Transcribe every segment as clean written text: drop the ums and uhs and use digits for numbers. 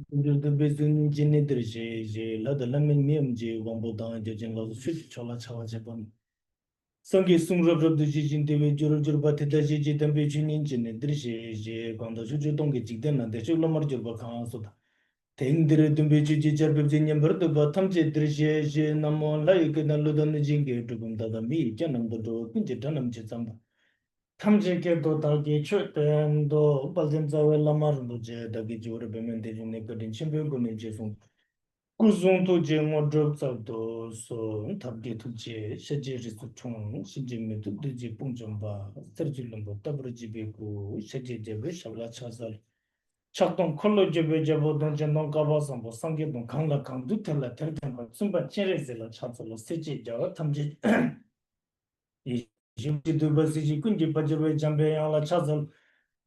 The business generation, la the lemon mium je wambo down the general fit chola chawa japan. Sangi sung rub rub the jijin de juru juru but the jiji the beijing engine drishe quando juju dongi jigden and the chula marjurba khan. Tengdere dumbe juji jarbe jinyam bardo batam je drishe namo like na ludan jinge dugum dada mi janam do kunje tanam je zamba. 탐지게 도다기 최대도 발전자we lamar도 제 다기 조르 베멘데 네 거든 침변군의 제송 구송도 제 모드럽도 소 탑디 투지 세제리스 총 신진메도 드지 봉점바 서질름도 더브르지베고 세제제베 샤블라 차살 착동 콜로제베 제보던 전동 가바선 뭐 상계동 강라 강도 텔라 텔텐 숨바 체레zel라 차살로 세제저 탐지 Jimdi Basiji Kunji Pajabe Jambe Yala Chazal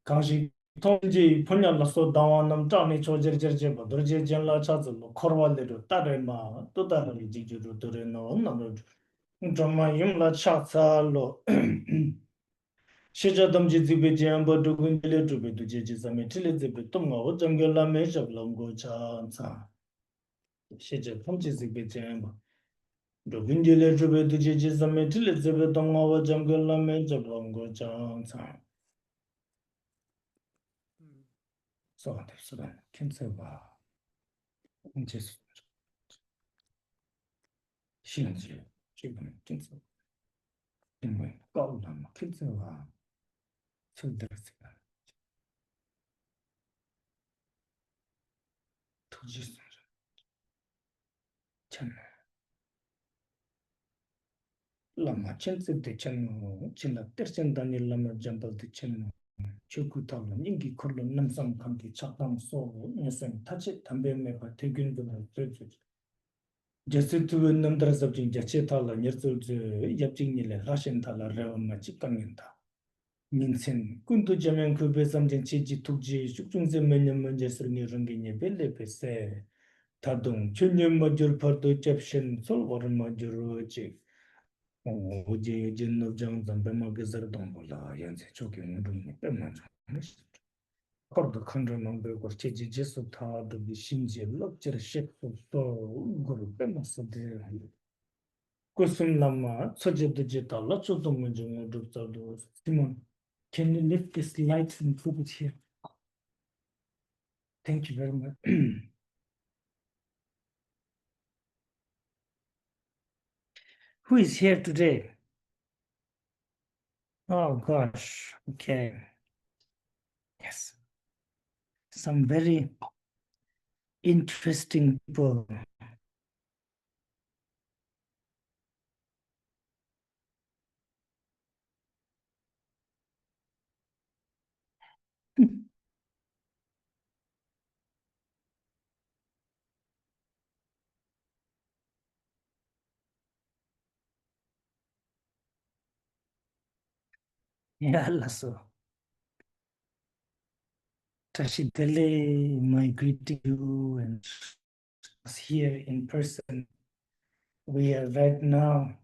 Kanshi Tonji Punyala So Dawanam Tani Chojer Jerjeba Durje Janla Chazal Korwaleru Tarema Tutari Jiju Tureno Namud Drama Yumla Chazalo Shija Damji Zibe Jamba Dugunjele Dube Dujizame Tilizibe Tunga Jangela Meja Longo Chansa Shija Tamji Zibe Jamba Dovindile Drube Dujiji Zametili Zebedonga Jangala Major Longo Johnson. So that's right. Kinseva. Just Shinji. Chibun Kinseva. In Goldam Kinseva. Childresiga. Tujis. Chan. Lama Chense de Chano, Chilla Tersen Daniel Lama Jambal de Cheno, Chukutala, Ningi Kurlo Namsam Kanki Chakam So, Yasan Touch it, Tambe Meba, Tegun the Church. Just to Namdra subject Jachetala, Yersul, Yapjinile, Russian Tala, Revan Machikanginta. Minsen, Kuntu Jamen Kube Samjan Chiji Tuji, Shukjunze Menyam Manjesri Rangini Belle Pese, Tadung, Chunyam Major Pardo Jaption, Solwaran Major Chief. 오제 진노장 담배마 게서동보라 연세 조경은 때문에 거기도 컨트롤만 되고 제지제스 타도 심지에 럭처를 셰프 또 그룹 빼놨는데 고슴남마 소제도 제달라 저도 문제 못도 시몬 can you lift this light and put it here? Thank you very much. Who is here today? Oh gosh, okay. Yes. Some very interesting people. Yeah, Lasso. Tashidele, my greeting you and us here in person. We are right now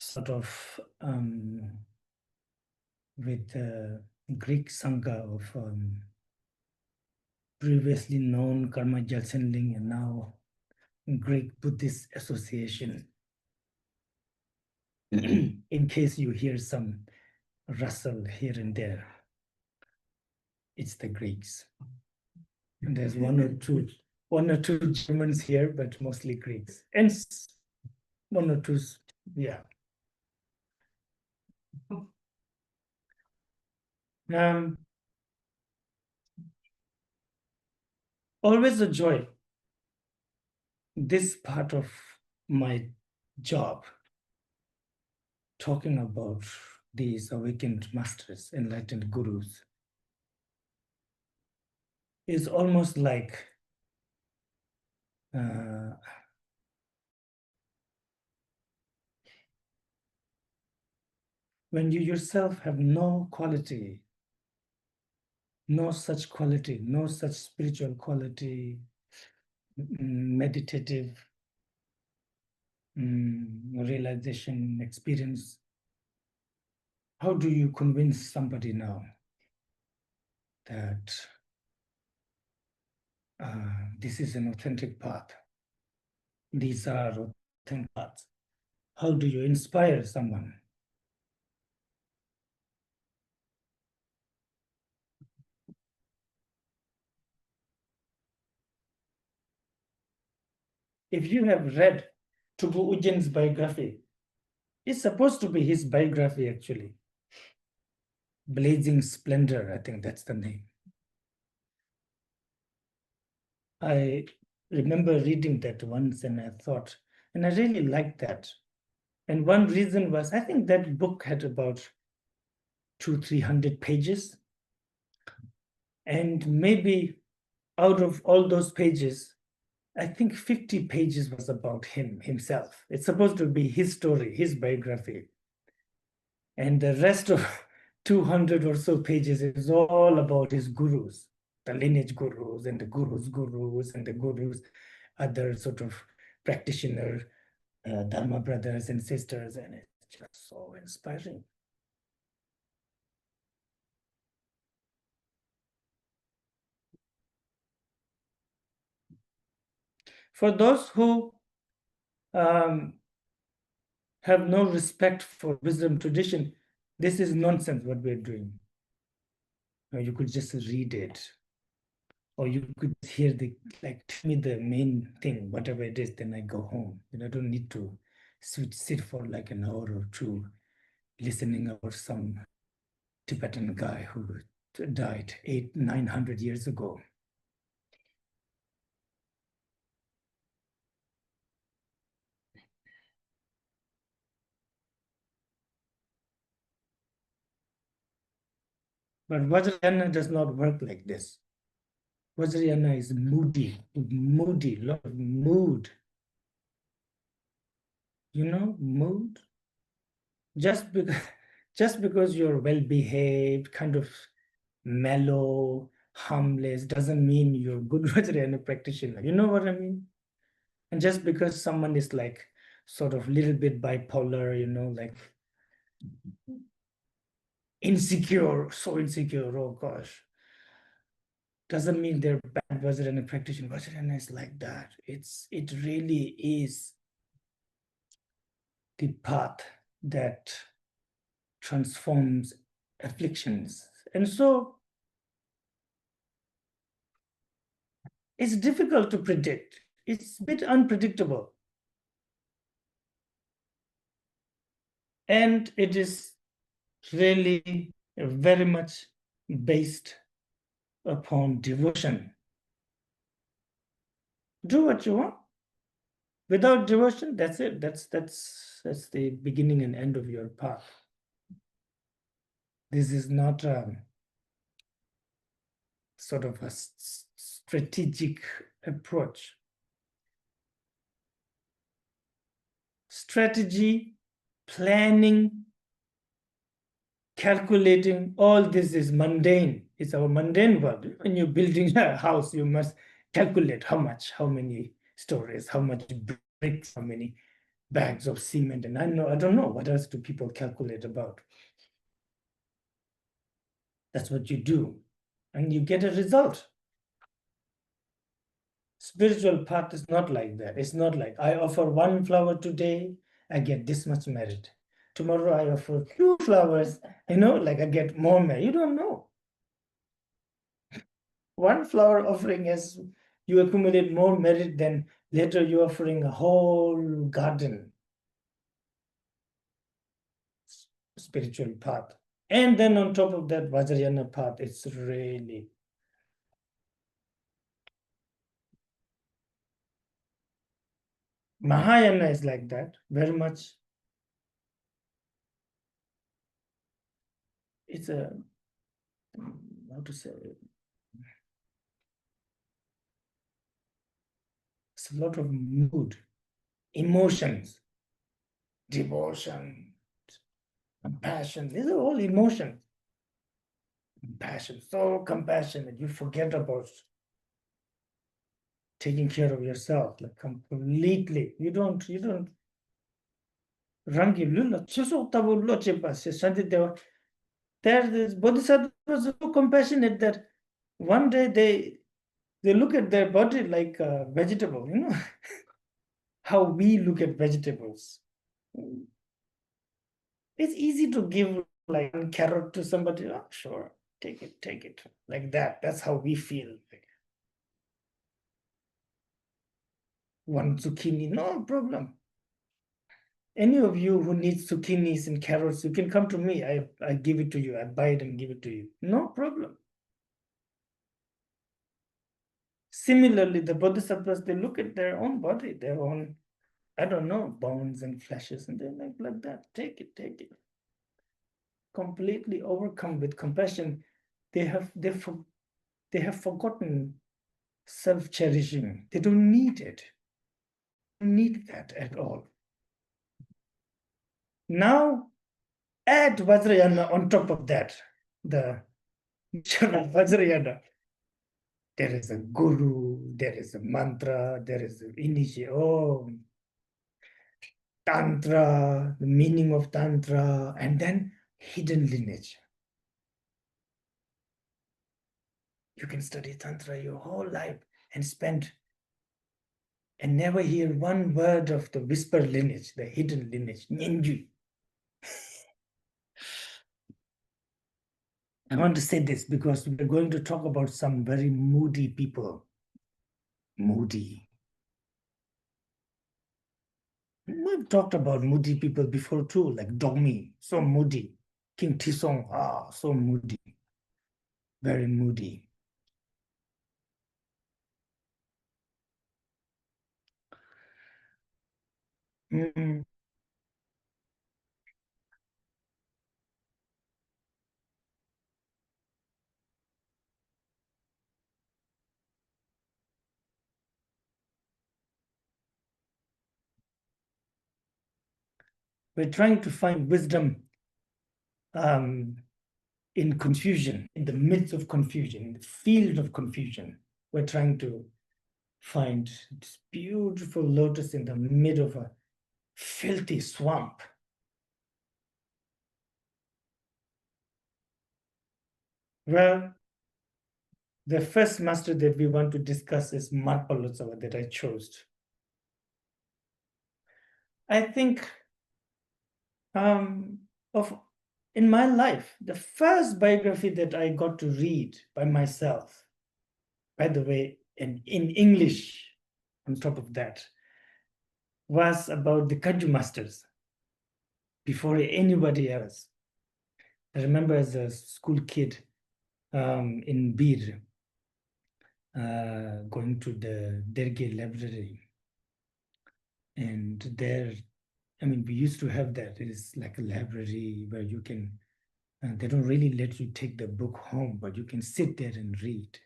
sort of with the Greek Sangha of previously known Karma Jalsenling and now Greek Buddhist Association. In case you hear some rustle here and there, it's the Greeks. And there's one or two Germans here, but mostly Greeks. And one or two, yeah. Always a joy. This part of my job, talking about these awakened masters, enlightened gurus, is almost like when you yourself have no quality, no such quality, no such spiritual quality, meditative realization experience, how do you convince somebody now that this is an authentic path. These are authentic paths. How do you inspire someone? If you have read Tubu Ujin's biography, it's supposed to be his biography actually. Blazing Splendor, I think that's the name. I remember reading that once and I thought, and I really liked that. And one reason was, I think that book had about 200-300 pages. And maybe out of all those pages, I think 50 pages was about himself. It's supposed to be his story, his biography. And the rest of 200 or so pages is all about his gurus, the lineage gurus and the gurus and the gurus, other sort of practitioner, Dharma brothers and sisters. And it's just so inspiring. For those who have no respect for wisdom tradition, this is nonsense what we're doing. You could just read it, or you could hear tell me the main thing, whatever it is, then I go home. I don't need to sit for like an hour or two listening about some Tibetan guy who died 800-900 years ago. But Vajrayana does not work like this. Vajrayana is moody, lot of mood. Mood. Just because you're well behaved, kind of mellow, harmless, doesn't mean you're a good Vajrayana practitioner. You know what I mean? And just because someone is like sort of little bit bipolar, like insecure, so insecure, oh gosh, doesn't mean they're bad Vajrayana practitioner. Vajrayana is like that. It really is the path that transforms afflictions. And so it's difficult to predict. It's a bit unpredictable. And it is really very much based upon devotion. Do what you want. Without devotion, that's it. That's the beginning and end of your path. This is not sort of a strategic approach. Strategy, planning, calculating, all this is mundane. It's our mundane world. When you're building a house, you must calculate how many stories, how much bricks, how many bags of cement. And I don't know, what else do people calculate about? That's what you do. And you get a result. Spiritual path is not like that. It's not like I offer one flower today, I get this much merit. Tomorrow I offer 2 flowers, I get more merit. You don't know. One flower offering is you accumulate more merit than later you're offering a whole garden. Spiritual path. And then on top of that, Vajrayana path, it's really Mahayana is like that, very much. It's how to say, it's a lot of mood, emotions, devotion, compassion. These are all emotions. Compassion, so compassionate, you forget about taking care of yourself, like completely. You don't rangi lula chiso tabu loche pas shanti deva. There, this bodhisattva was so compassionate that one day They look at their body like a vegetable, how we look at vegetables. It's easy to give like one carrot to somebody. Oh, sure, take it. Like that. That's how we feel. Like, one zucchini, no problem. Any of you who needs zucchinis and carrots, you can come to me. I give it to you. I buy it and give it to you. No problem. Similarly, the bodhisattvas, they look at their own body, their own, I don't know, bones and fleshes, and they're like that. Take it. Completely overcome with compassion. They have forgotten self-cherishing. They don't need it. They don't need that at all. Now add Vajrayana on top of that. The Vajrayana. There is a guru, there is a mantra, there is an initiation, Tantra, the meaning of Tantra, and then hidden lineage. You can study Tantra your whole life and never hear one word of the whisper lineage, the hidden lineage, Nyenju. I want to say this because we're going to talk about some very moody people. Moody. We've talked about moody people before too, like Dogmi, so moody. King Tisong, so moody. Very moody. Mm. We're trying to find wisdom in confusion, in the midst of confusion, in the field of confusion. We're trying to find this beautiful lotus in the middle of a filthy swamp. Well, the first master that we want to discuss is Marpa Lotsawa that I chose. I think in my life, the first biography that I got to read by myself, by the way, in English, on top of that, was about the Kaju masters before anybody else. I remember as a school kid in Bir, going to the Derge library. And there, we used to have that. It is like a library where you can, they don't really let you take the book home, but you can sit there and read.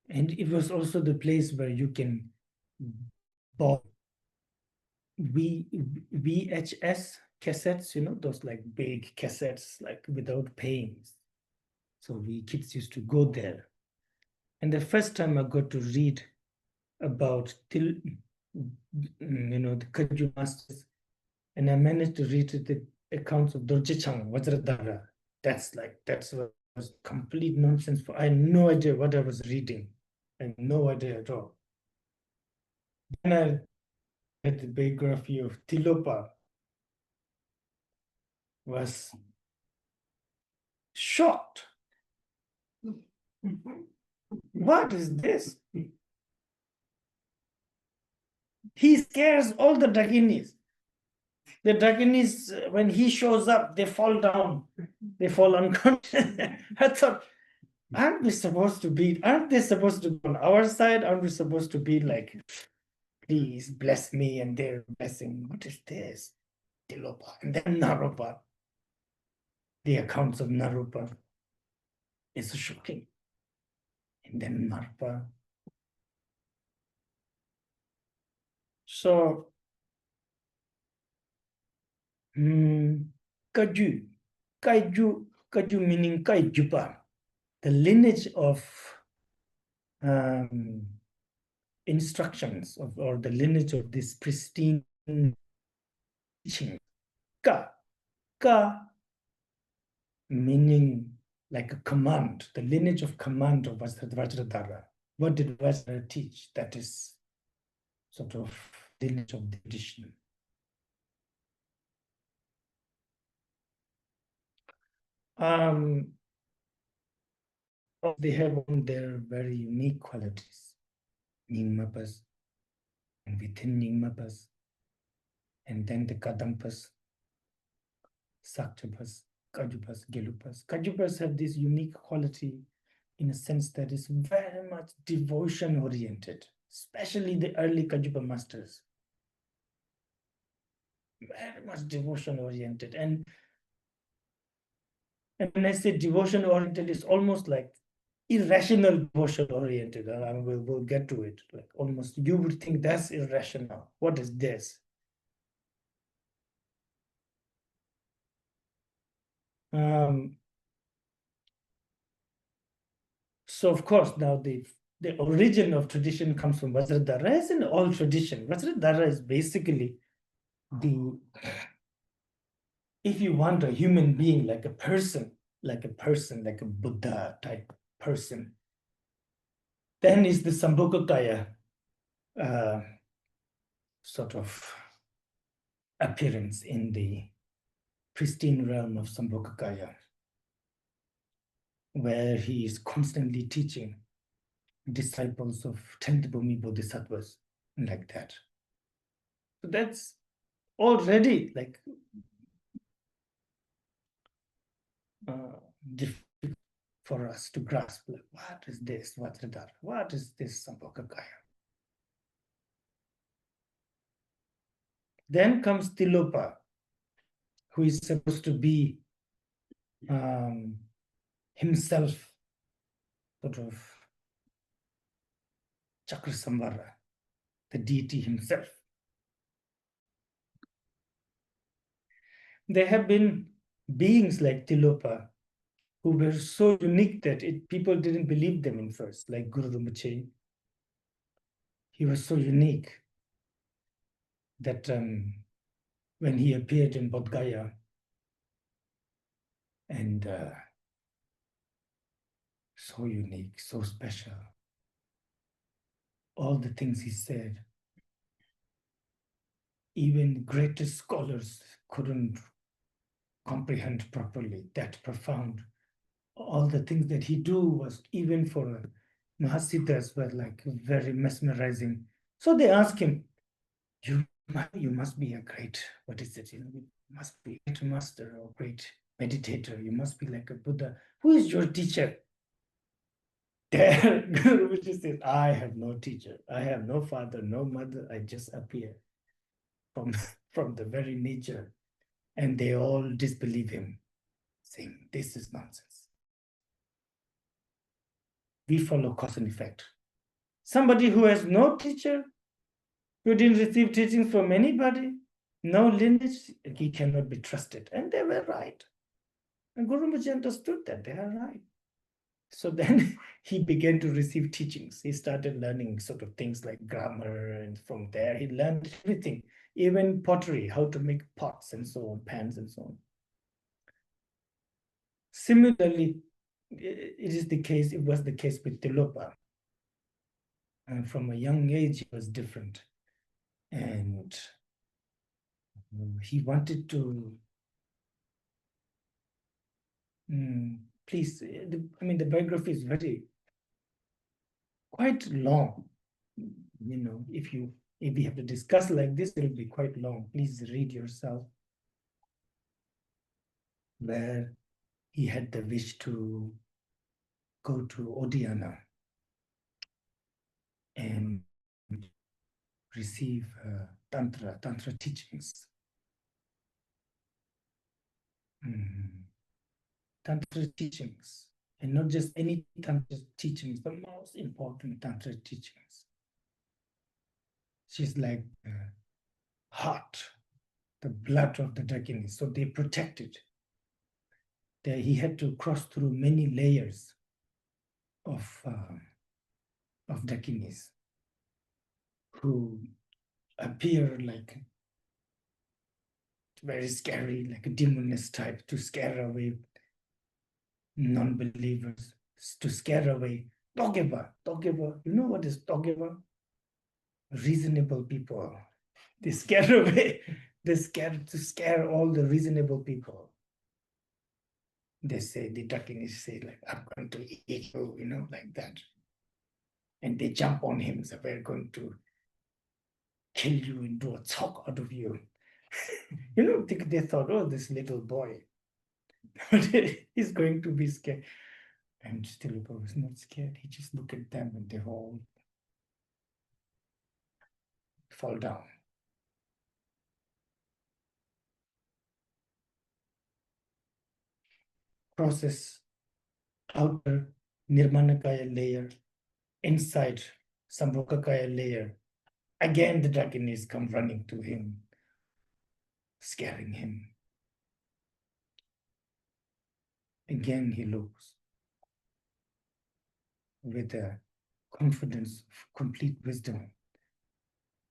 And it was also the place where you can buy VHS cassettes, those like big cassettes, like without paying. So we kids used to go there. And the first time I got to read about the Kaju masters, and I managed to read the accounts of Dorje Chang, Vajradhara. That was complete nonsense. I had no idea what I was reading. I had no idea at all. Then I read the biography of Tilopa. Was shocked. What is this? He scares all the Dakinis. The Dakinis, when he shows up, they fall down. They fall unconscious. I thought, aren't they supposed to be on our side? Aren't we supposed to be like, please bless me, and they're blessing? What is this? Tilopa. And then Naropa. The accounts of Naropa is shocking. And then Marpa. So, Kaju meaning Kaijupa, the lineage of instructions or the lineage of this pristine teaching. Ka meaning like a command, the lineage of command of Vajradhara. What did Vajra teach? That is sort of the lineage of the tradition. They have on their very unique qualities, Nyingmapas, and within Nyingmapas, and then the Kadampas, Sakchapas, Kajupas, Gelupas. Kajupas have this unique quality in a sense that is very much devotion oriented, especially the early Kajupa masters. Very much devotion oriented. And when I say devotion oriented, it's almost like irrational devotion oriented. And we'll get to it. Like almost you would think that's irrational. What is this? So of course now the origin of tradition comes from Vajradhara, as in all tradition. Vajradhara is basically if you want a human being like a person, like a Buddha type person, then is the Sambhogakaya sort of appearance in the pristine realm of Sambhogakaya, where he is constantly teaching disciples of Tendabhumi Bodhisattvas like that. So that's already like difficult for us to grasp. Like, what is this Vajradhara? What is this Sambhogakaya? Then comes Tilopa, who is supposed to be himself sort of Chakrasamvara, the deity himself. There have been beings like Tilopa who were so unique that people didn't believe them in first, like Guru Rinpoche. He was so unique that when he appeared in Bodh Gaya and so unique, so special, all the things he said, even the greatest scholars couldn't comprehend properly, that profound. All the things that he do was, even for Mahasiddhas, were like very mesmerizing. So they asked him, you must be a great, what is it? You must be a great master or great meditator. You must be like a Buddha. Who is your teacher? There, Guru Rinpoche says, I have no teacher. I have no father, no mother. I just appear from the very nature. And they all disbelieve him, saying, this is nonsense. We follow cause and effect. Somebody who has no teacher, who didn't receive teaching from anybody, no lineage, he cannot be trusted. And they were right. And Guru Rinpoche understood that they are right. So then he began to receive teachings. He started learning sort of things like grammar, and from there he learned everything, even pottery, how to make pots and so on, pans and so on. Similarly, it was the case with Tilopa. And from a young age, he was different. And he wanted to, please, the biography is quite long. If we have to discuss like this, it will be quite long. Please read yourself. Where he had the wish to go to Odiyana and receive Tantra teachings. Tantra teachings, and not just any Tantra teachings, the most important Tantra teachings. She's like heart, the blood of the Dakinis. So they protected. He had to cross through many layers of Dakinis who appear like very scary, like a demoness type, to scare away non-believers, to scare away Togeba. Togeba. You know what is Togeba? Reasonable people. They scare away. They scare all the reasonable people. They say, the Dakinis say, like, I'm going to eat you, like that. And they jump on him, so we're going to kill you and do a talk out of you. They thought, oh, this little boy, he's going to be scared. And Tilupa was not scared. He just looked at them and they all fall down. Process outer Nirmanakaya layer, inside Sambhokakaya layer. Again, the Dakinis come running to him, scaring him. Again, he looks with a confidence of complete wisdom.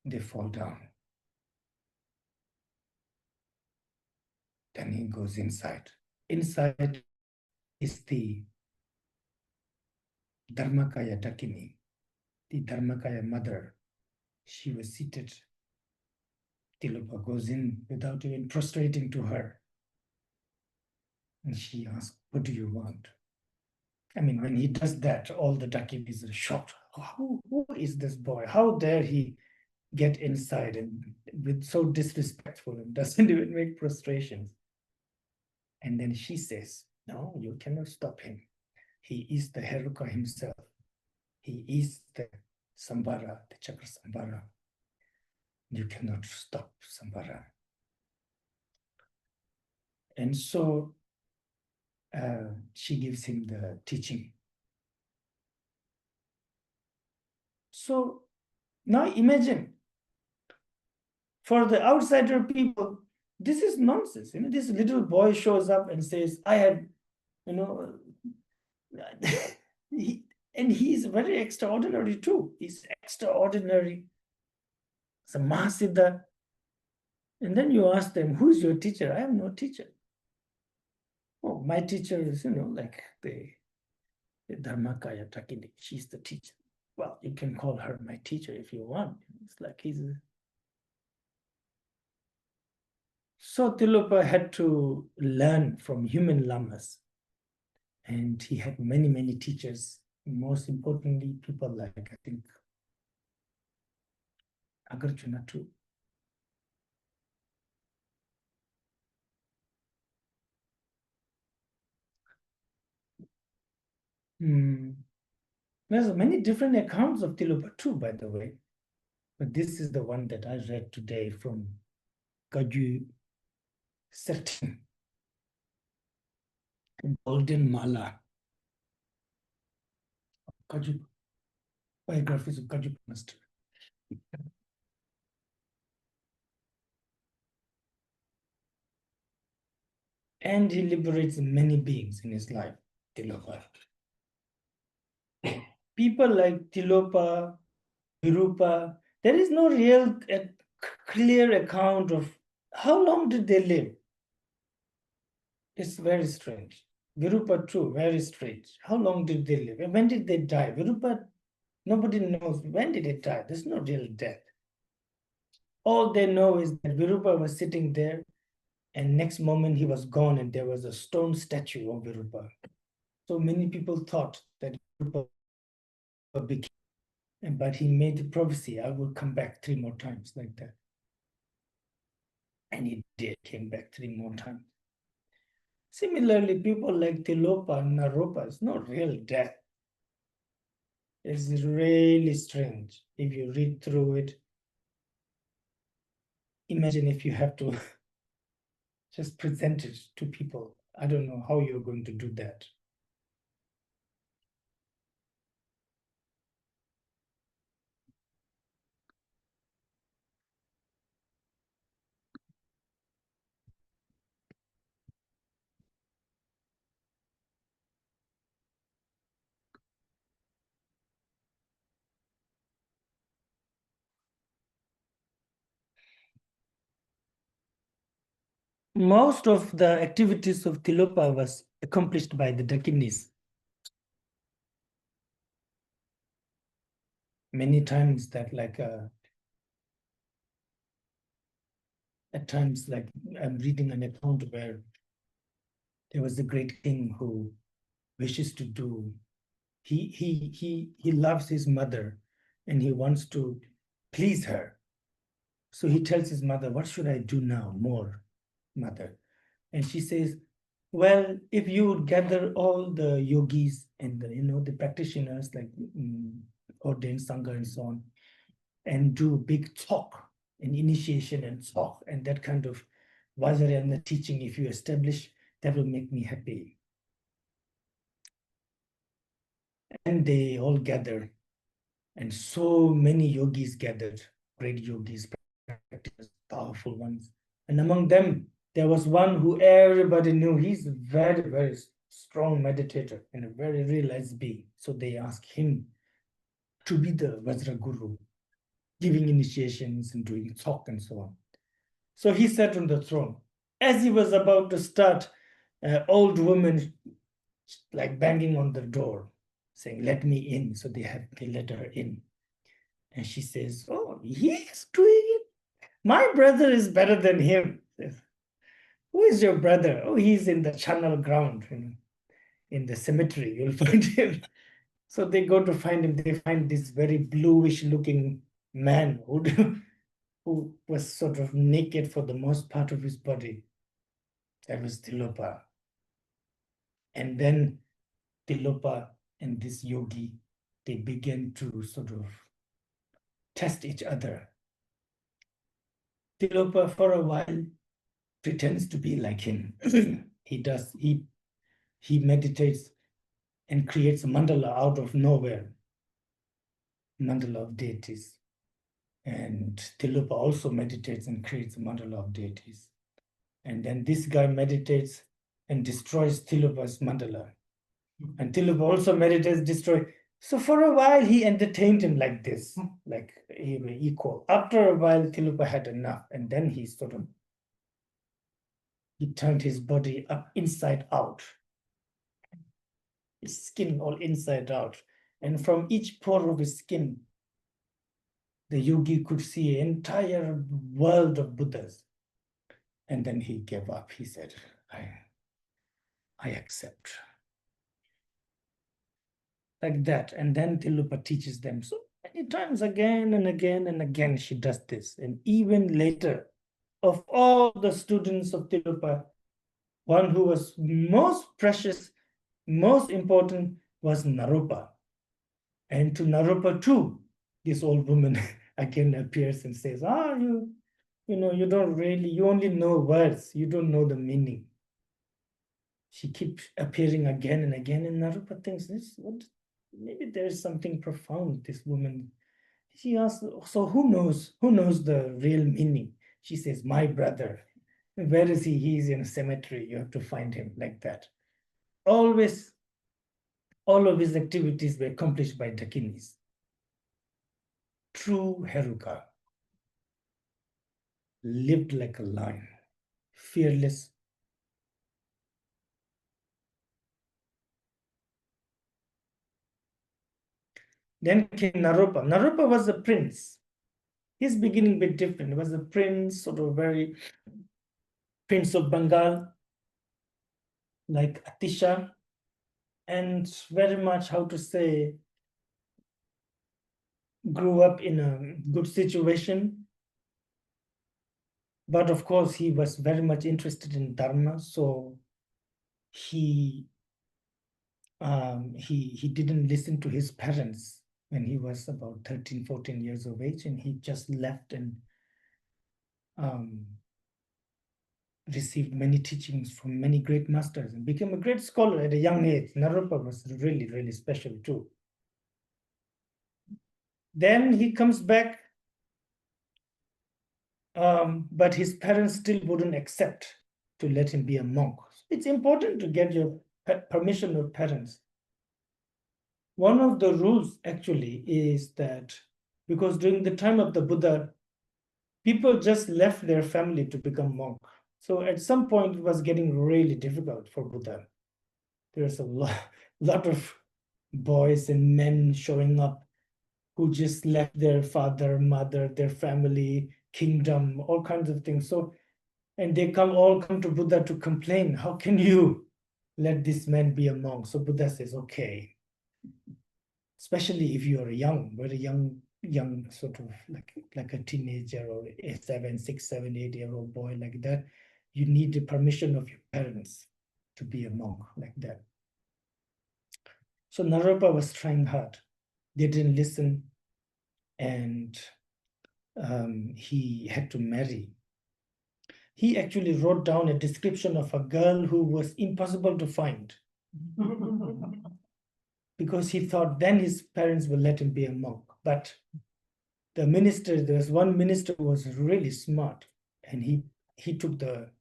They fall down. Then he goes inside. Inside is the Dharmakaya Dakini, the Dharmakaya mother. She was seated. Tilupa goes in without even prostrating to her. And she asks, what do you want? I mean, when he does that, all the Dakinis are shocked. Who is this boy? How dare he get inside and with so disrespectful and doesn't even make prostrations? And then she says, no, you cannot stop him. He is the Heruka himself. He is the Sambara, the Chakra Sambara. You cannot stop Sambara. And so she gives him the teaching. So now imagine, for the outsider people, this is nonsense. This little boy shows up and says, I have, and he's very extraordinary too. He's extraordinary. It's a Mahasiddha. And then you ask them, who's your teacher? I have no teacher. Oh, my teacher is, like the Dharmakaya Takini. She's the teacher. Well, you can call her my teacher if you want. It's like So Tilupa had to learn from human lamas. And he had many, many teachers. Most importantly, people like, I think, Agarjuna too. There's many different accounts of Tilupa too, by the way. But this is the one that I read today from Kaju Sertin, Golden Mala, Kaju, biographies of Kaju Master. And he liberates many beings in his life, Tilopa. People like Tilopa, Virupa, there is no real clear account of how long did they live. It's very strange. Virupa too, very strange. How long did they live? And when did they die? Virupa, nobody knows when did it die. There's no real death. All they know is that Virupa was sitting there, and next moment he was gone, and there was a stone statue of Virupa. So many people thought that Virupa became, but he made the prophecy, I will come back 3 more times, like that. And he did, came back 3 more times. Similarly, people like Tilopa and Naropa, it's not real death. It's really strange if you read through it. Imagine if you have to just present it to people. I don't know how you're going to do that. Most of the activities of Tilopa was accomplished by the Dakinis. many times that like at times like I'm reading an account where there was a great king who wishes to do he loves his mother and he wants to please her. So he tells his mother, what should I do now more, mother? And she says, well, if you would gather all the yogis and the practitioners like ordained sangha and so on, and do a big talk, an initiation and talk, and that kind of Vajrayana teaching, if you establish, that will make me happy. And they all gather, and so many yogis gathered, great yogis, practitioners, powerful ones. And among them, there was one who everybody knew he's a very, very strong meditator and a very realized being. So they asked him to be the Vajra Guru, giving initiations and doing talk and so on. So he sat on the throne. As he was about to start, old woman like banging on the door, saying, let me in. So they let her in. And she says, oh, he's doing it. My brother is better than him. Who is your brother? Oh, he's in the channel ground, in the cemetery. You'll find him. So they go to find him. They find this very bluish looking man who was sort of naked for the most part of his body. That was Tilopa. And then Tilopa and this yogi, they began to sort of test each other. Tilopa, for a while, pretends to be like him. He meditates and creates a mandala out of nowhere, mandala of deities. And Tilopa also meditates and creates a mandala of deities. And then this guy meditates and destroys Tilopa's mandala. And Tilopa also meditates, destroy. So for a while, he entertained him like this, like equal. After a while, Tilopa had enough. And then he turned his body up inside out. His skin all inside out. And from each pore of his skin, the yogi could see an entire world of Buddhas. And then he gave up. He said, I accept. Like that. And then Tilopa teaches them. So many times again and again and again she does this. And even later, of all the students of Tilopa, one who was most precious, most important was Naropa. And to Naropa too, this old woman again appears and says, you don't really, you only know words, you don't know the meaning. She keeps appearing again and again, and Naropa thinks, maybe there is something profound, this woman. She asks, so who knows the real meaning? She says, my brother. Where is he? He's in a cemetery. You have to find him, like that. Always, all of his activities were accomplished by Dakinis. True Heruka. Lived like a lion, fearless. Then came Naropa. Naropa was a prince. His beginning a bit different. He was a prince, sort of very Prince of Bengal, like Atisha, and very much, how to say, grew up in a good situation. But of course, he was very much interested in Dharma, so he didn't listen to his parents when he was about 13, 14 years of age, and he just left and received many teachings from many great masters and became a great scholar at a young age. Naropa was really, really special too. Then he comes back, but his parents still wouldn't accept to let him be a monk. It's important to get your permission of parents. One of the rules actually is that because during the time of the Buddha, people just left their family to become monk. So at some point it was getting really difficult for Buddha. There's a lot of boys and men showing up who just left their father, mother, their family, kingdom, all kinds of things. So, and they all come to Buddha to complain, how can you let this man be a monk? So Buddha says, okay, especially if you are young, very young, sort of like a teenager or a 7, 6, 7, 8-year-old boy like that, you need the permission of your parents to be a monk like that. So Naropa was trying hard. They didn't listen, and he had to marry. He actually wrote down a description of a girl who was impossible to find because he thought then his parents will let him be a monk. But the minister, there was one minister who was really smart, and he took the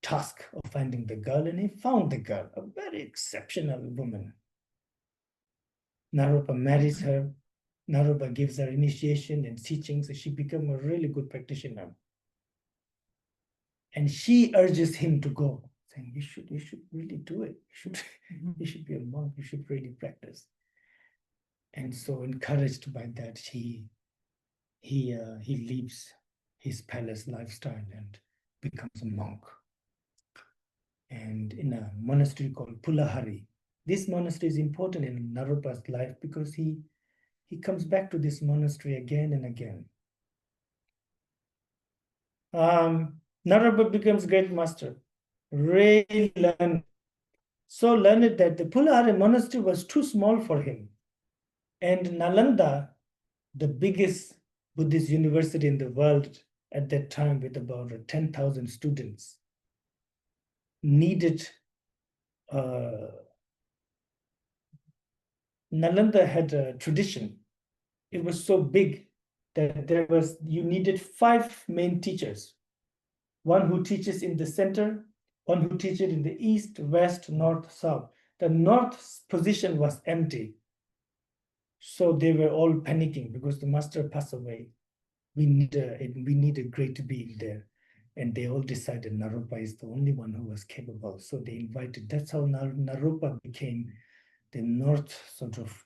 task of finding the girl, and he found the girl, a very exceptional woman. Naropa marries her. Naropa gives her initiation and teaching, so she became a really good practitioner. And she urges him to go, saying, you should really do it. You should be a monk. You should really practice. And so, encouraged by that, he leaves his palace lifestyle and becomes a monk. And in a monastery called Pulahari. This monastery is important in Naropa's life because he comes back to this monastery again and again. Naropa becomes great master, really learned, so learned that the Pulahari monastery was too small for him. And Nalanda, the biggest Buddhist university in the world at that time with about 10,000 students, needed Nalanda had a tradition. It was so big that you needed 5 main teachers. One who teaches in the center, one who teaches in the east, west, north, south. The north position was empty. So they were all panicking because the master passed away. We need a great being there. And they all decided Naropa is the only one who was capable. So they invited, that's how Naropa became the north sort of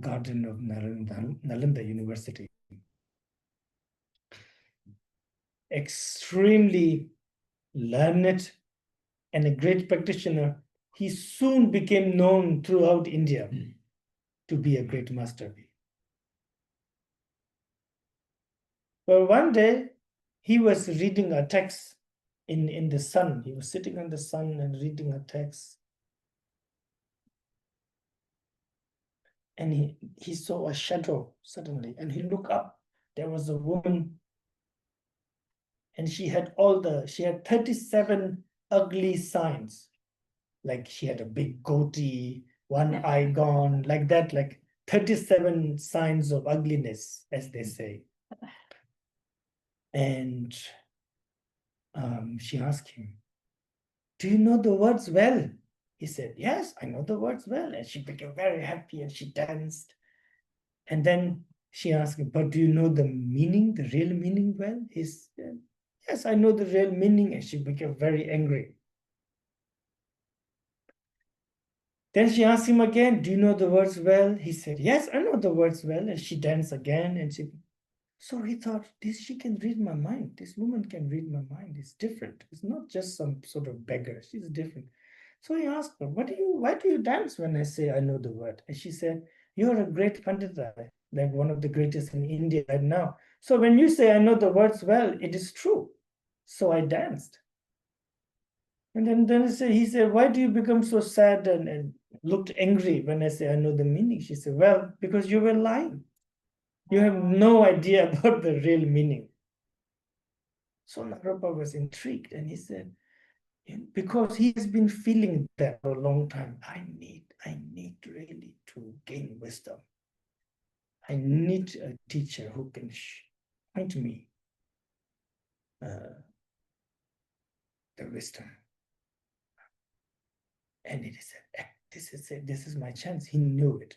garden of Nalanda University. Extremely learned and a great practitioner, he soon became known throughout India to be a great master. Well, one day he was reading a text in the sun. He was sitting in the sun and reading a text. And he saw a shadow suddenly, and he looked up. There was a woman, and she had 37 ugly signs. Like she had a big goatee, one eye gone, like that, like 37 signs of ugliness, as they say. And she asked him, do you know the words well? He said, yes, I know the words well. And she became very happy and she danced. And then she asked him, but do you know the meaning, the real meaning well? He said, yes, I know the real meaning. And she became very angry. Then she asked him again, do you know the words well? He said, yes, I know the words well. And she danced again. And so he thought, she can read my mind. This woman can read my mind. It's different. It's not just some sort of beggar. She's different. So he asked her, why do you dance when I say I know the word? And she said, you're a great pandita, like one of the greatest in India right now. So when you say I know the words well, it is true. So I danced. And then he said, why do you become so sad and looked angry when I say I know the meaning? She said, well, because you were lying. You have no idea about the real meaning. So Naropa was intrigued, and he said, because he has been feeling that for a long time, I need really to gain wisdom. I need a teacher who can point me the wisdom. And he said, this is my chance. He knew it.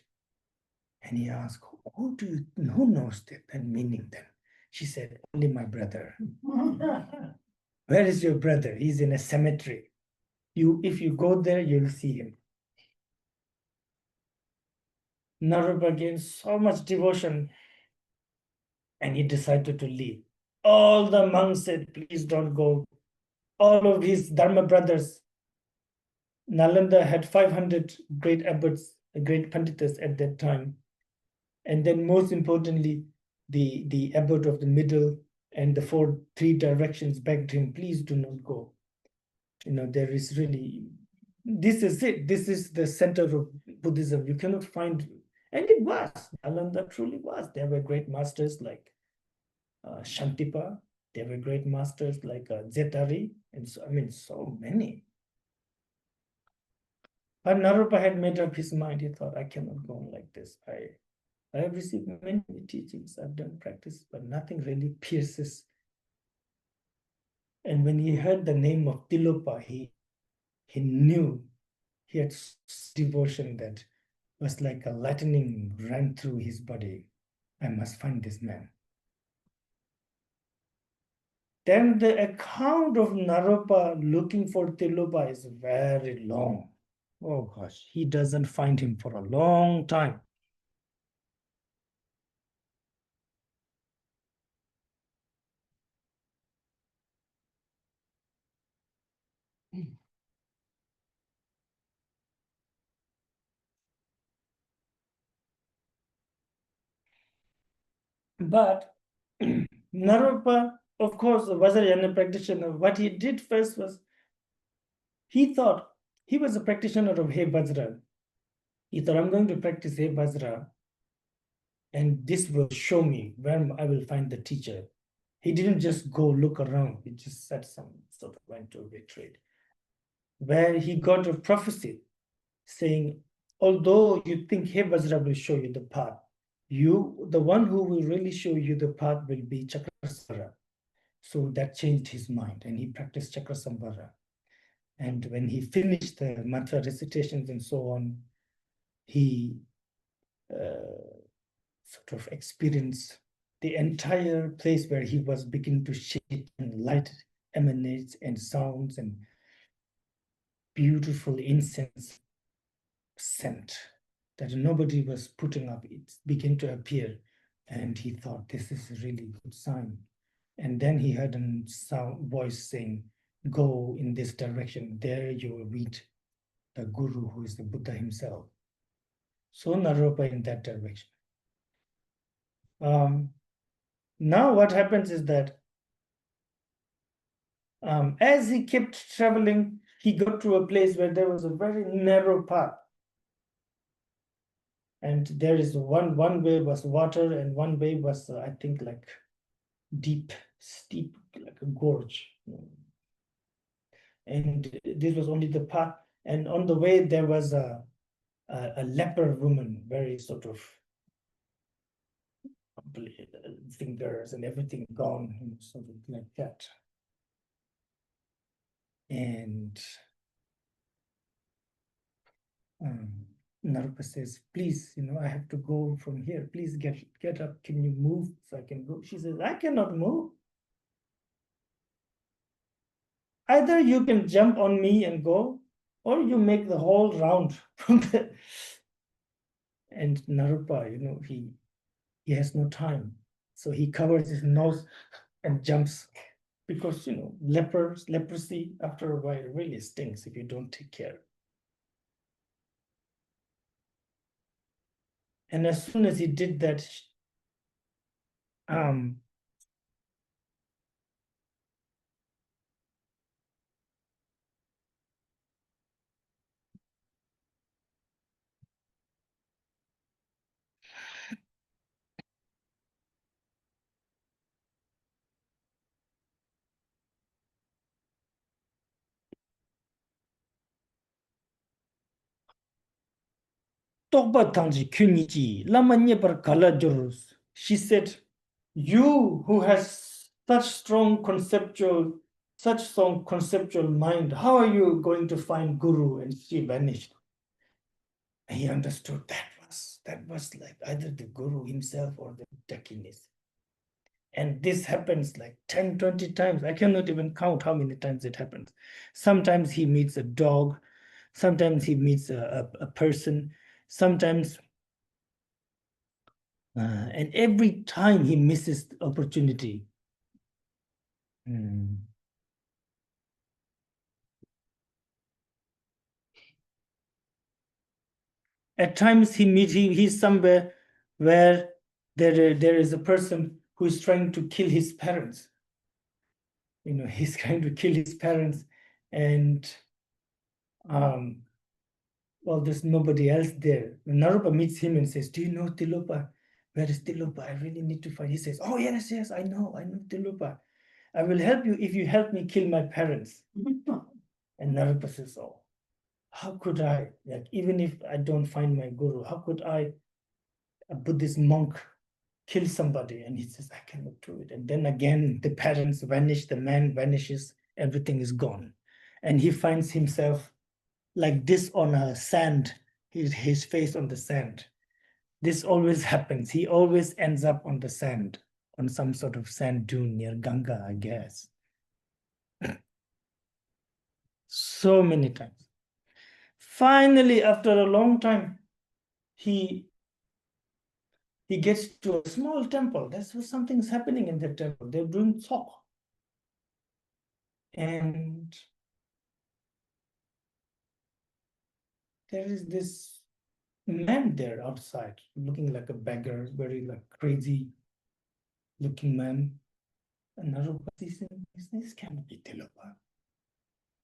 And he asked, who knows that meaning then? She said, only my brother. Where is your brother? He's in a cemetery. If you go there, you'll see him. Naropa gained so much devotion and he decided to leave. All the monks said, please don't go. All of his Dharma brothers, Nalanda had 500 great abbots, great panditas at that time. And then most importantly, the abbot of the middle and the three directions begged him, please do not go. There is really, this is it. This is the center of Buddhism. You cannot find, and it was, Nalanda truly was. There were great masters like Shantipa. There were great masters like Zetari, and so, so many. But Naropa had made up his mind. He thought, I cannot go on like this. I have received many teachings. I've done practice, but nothing really pierces. And when he heard the name of Tilopa, he knew he had devotion that was like a lightning ran through his body. I must find this man. Then the account of Naropa looking for Tilopa is very long. Oh gosh, he doesn't find him for a long time. But Naropa, of course, a Vajrayana practitioner, what he did first was he thought he was a practitioner of He Vajra. He thought, I'm going to practice He Vajra, and this will show me where I will find the teacher. He didn't just go look around. He just said some sort of went to a retreat where he got a prophecy saying, although you think He Vajra will show you the path, the one who will really show you the path will be Chakrasambhara. So that changed his mind, and he practiced Chakrasambhara. And when he finished the mantra recitations and so on, he sort of experienced the entire place where he was beginning to shake, and light emanates and sounds and beautiful incense scent that nobody was putting up. It began to appear, and he thought, this is a really good sign. And then he heard a voice saying, go in this direction, there you will meet the Guru, who is the Buddha himself. So Naropa in that direction. Now what happens is that as he kept traveling, he got to a place where there was a very narrow path. And there is one way was water, and one way was, I think, like deep, steep, like a gorge. And this was only the path. And on the way, there was a leper woman, very sort of fingers and everything gone, sort of like that. And Naropa says, please, I have to go from here. Please get up. Can you move so I can go? She says, I cannot move. Either you can jump on me and go, or you make the whole round from the. And Naropa, he has no time. So he covers his nose and jumps, because, leprosy, after a while, really stings if you don't take care. And as soon as he did that, she said, you who has such strong conceptual mind, how are you going to find Guru? And she vanished. And he understood that was like either the Guru himself or the Dakinis. And this happens like 10, 20 times. I cannot even count how many times it happens. Sometimes he meets a dog. Sometimes he meets a person. Sometimes And every time he misses the opportunity. At times he's somewhere where there is a person who is trying to kill his parents. He's trying to kill his parents, and well, there's nobody else there. Naropa meets him and says, "Do you know Tilopa? Where is Tilopa? I really need to find." He says, "Oh, yes, I know Tilopa. I will help you if you help me kill my parents." And Naropa says, "Oh, how could I? Like, even if I don't find my guru, how could I, a Buddhist monk, kill somebody?" And he says, "I cannot do it." And then again, the parents vanish, the man vanishes, everything is gone. And he finds himself like this on a sand, his face on the sand. This always happens. He always ends up on the sand, on some sort of sand dune near Ganga, I guess. So many times. Finally, after a long time, he gets to a small temple. That's what something's happening in the temple. They're doing talk. And there is this man there outside, looking like a beggar, very like crazy looking man. And Naropa sees him, this can't be Tilopa.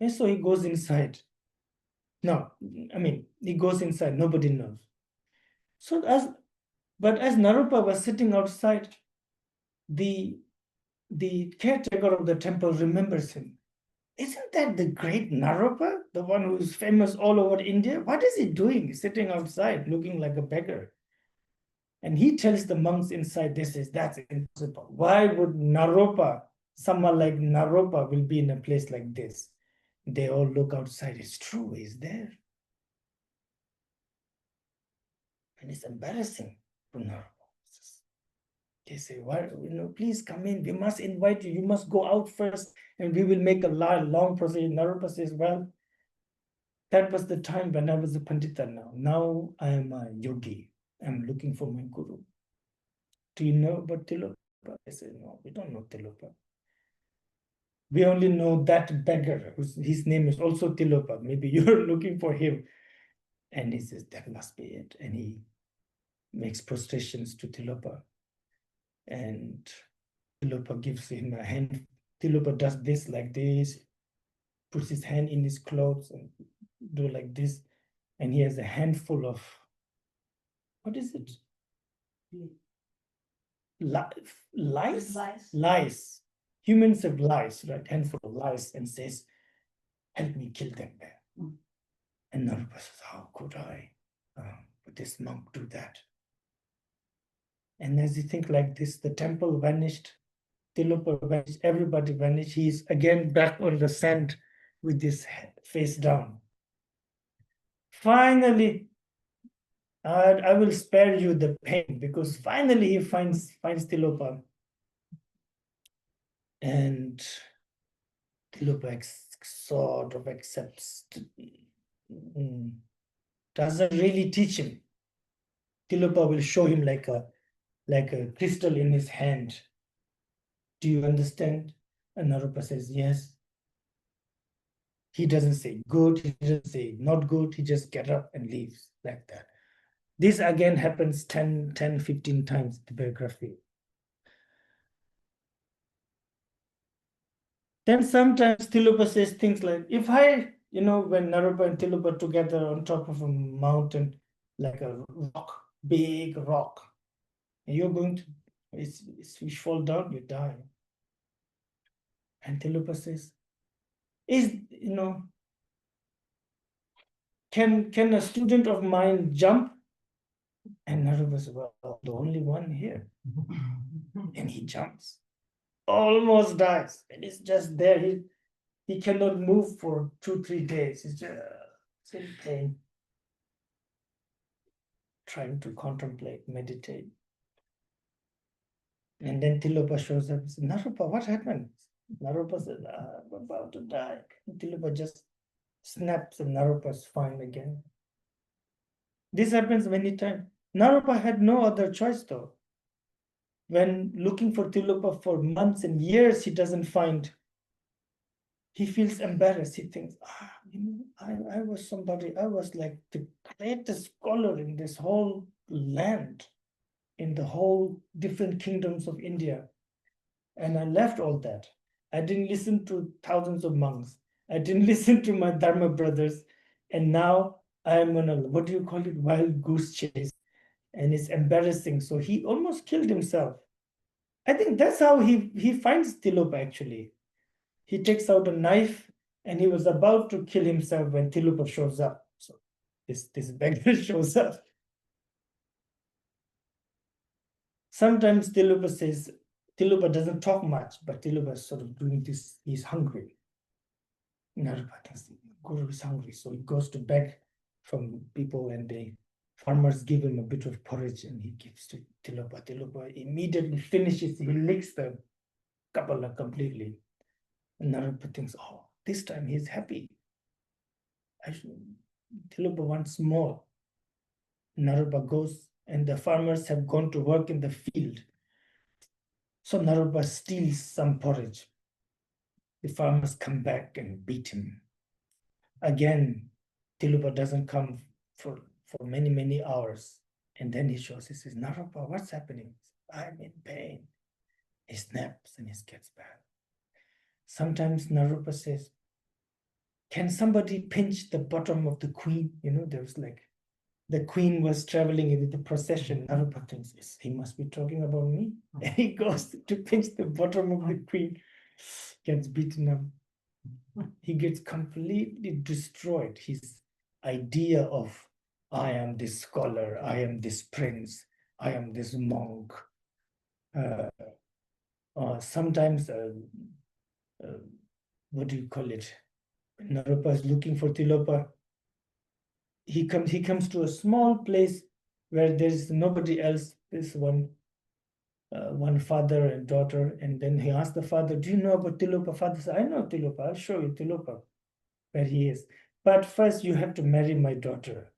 And so he goes inside. No, I mean, he goes inside, nobody knows. But as Naropa was sitting outside, the caretaker of the temple remembers him. Isn't that the great Naropa, the one who is famous all over India? What is he doing sitting outside looking like a beggar? And he tells the monks inside, that's impossible. Why would Naropa, someone like Naropa will be in a place like this? They all look outside. It's true, he's there. And it's embarrassing to Naropa. They say, "Why, please come in. We must invite you. You must go out first, and we will make a long procession." Naropa says, "Well, that was the time when I was a Pandita now. Now I am a yogi. I'm looking for my guru. Do you know about Tilopa?" I say, "No, we don't know Tilopa. We only know that beggar, his name is also Tilopa. Maybe you're looking for him." And he says, "That must be it." And he makes prostrations to Tilopa. And Tilopa gives him a hand. Tilopa does this like this, puts his hand in his clothes and do like this. And he has a handful of, what is it? Lice? Lice. Humans have lice, right? Handful of lice, and says, "Help me kill them there." And Naropa says, "How could I, would this monk do that?" And as you think like this, the temple vanished, Tilopa vanished, everybody vanished. He's again back on the sand with his face down. Finally, I will spare you the pain, because finally he finds Tilopa. And Tilopa sort of accepts, doesn't really teach him. Tilopa will show him like a crystal in his hand. "Do you understand?" And Naropa says, "Yes." He doesn't say good, he doesn't say not good, he just gets up and leaves like that. This again happens 10, 15 times in the biography. Then sometimes Tilopa says things like, if I, when Naropa and Tilopa together on top of a mountain, like a rock, big rock, and you're going to, if you fall down, you die. And Tilopa says, can a student of mine jump? And Naropa says, "Well, the only one here." And he jumps, almost dies, and he's just there. He cannot move for 2-3 days. He's just in pain, trying to contemplate, meditate. And then Tilopa shows up and says, "Naropa, what happened?" Naropa says, "I'm about to die." And Tilopa just snaps, and Naropa's fine again. This happens many times. Naropa had no other choice though. when looking for Tilopa for months and years, he doesn't find, he feels embarrassed. He thinks, I was somebody, I was like the greatest scholar in this whole land, in the whole different kingdoms of India. And I left all that. I didn't listen to thousands of monks. I didn't listen to my Dharma brothers. And now I am on a, what do you call it, wild goose chase. And it's embarrassing. So he almost killed himself. I think that's how he finds Tilopa actually. He takes out a knife and he was about to kill himself when Tilopa shows up. So this beggar shows up. Sometimes Tilopa doesn't talk much, but Tilopa is sort of doing this, he's hungry. Marpa thinks Guru is hungry, so he goes to beg from people, and the farmers give him a bit of porridge, and he gives to Tilopa. Tilopa immediately finishes, he licks the kapala completely. And Marpa thinks, oh, this time he's happy. Tilopa wants more. Narupa goes, and the farmers have gone to work in the field. So Narupa steals some porridge. The farmers come back and beat him. Again, Tilupa doesn't come for many, many hours. And then he shows, he says, Narupa, what's happening? I'm in pain. He snaps and he gets back. Sometimes Narupa says, can somebody pinch the bottom of the queen? You know, there was like, the queen was traveling with the procession. Narupa thinks, he must be talking about me. And he goes to pinch the bottom of the queen, gets beaten up. He gets completely destroyed. His idea of, I am this scholar, I am this prince, I am this monk. Sometimes, what do you call it? Narupa is looking for Tilopa. He comes to a small place where there is nobody else. There's one father and daughter, and then he asks the father, do you know about Tilopa? Father says, I know Tilopa, I'll show you Tilopa, where he is. But first you have to marry my daughter.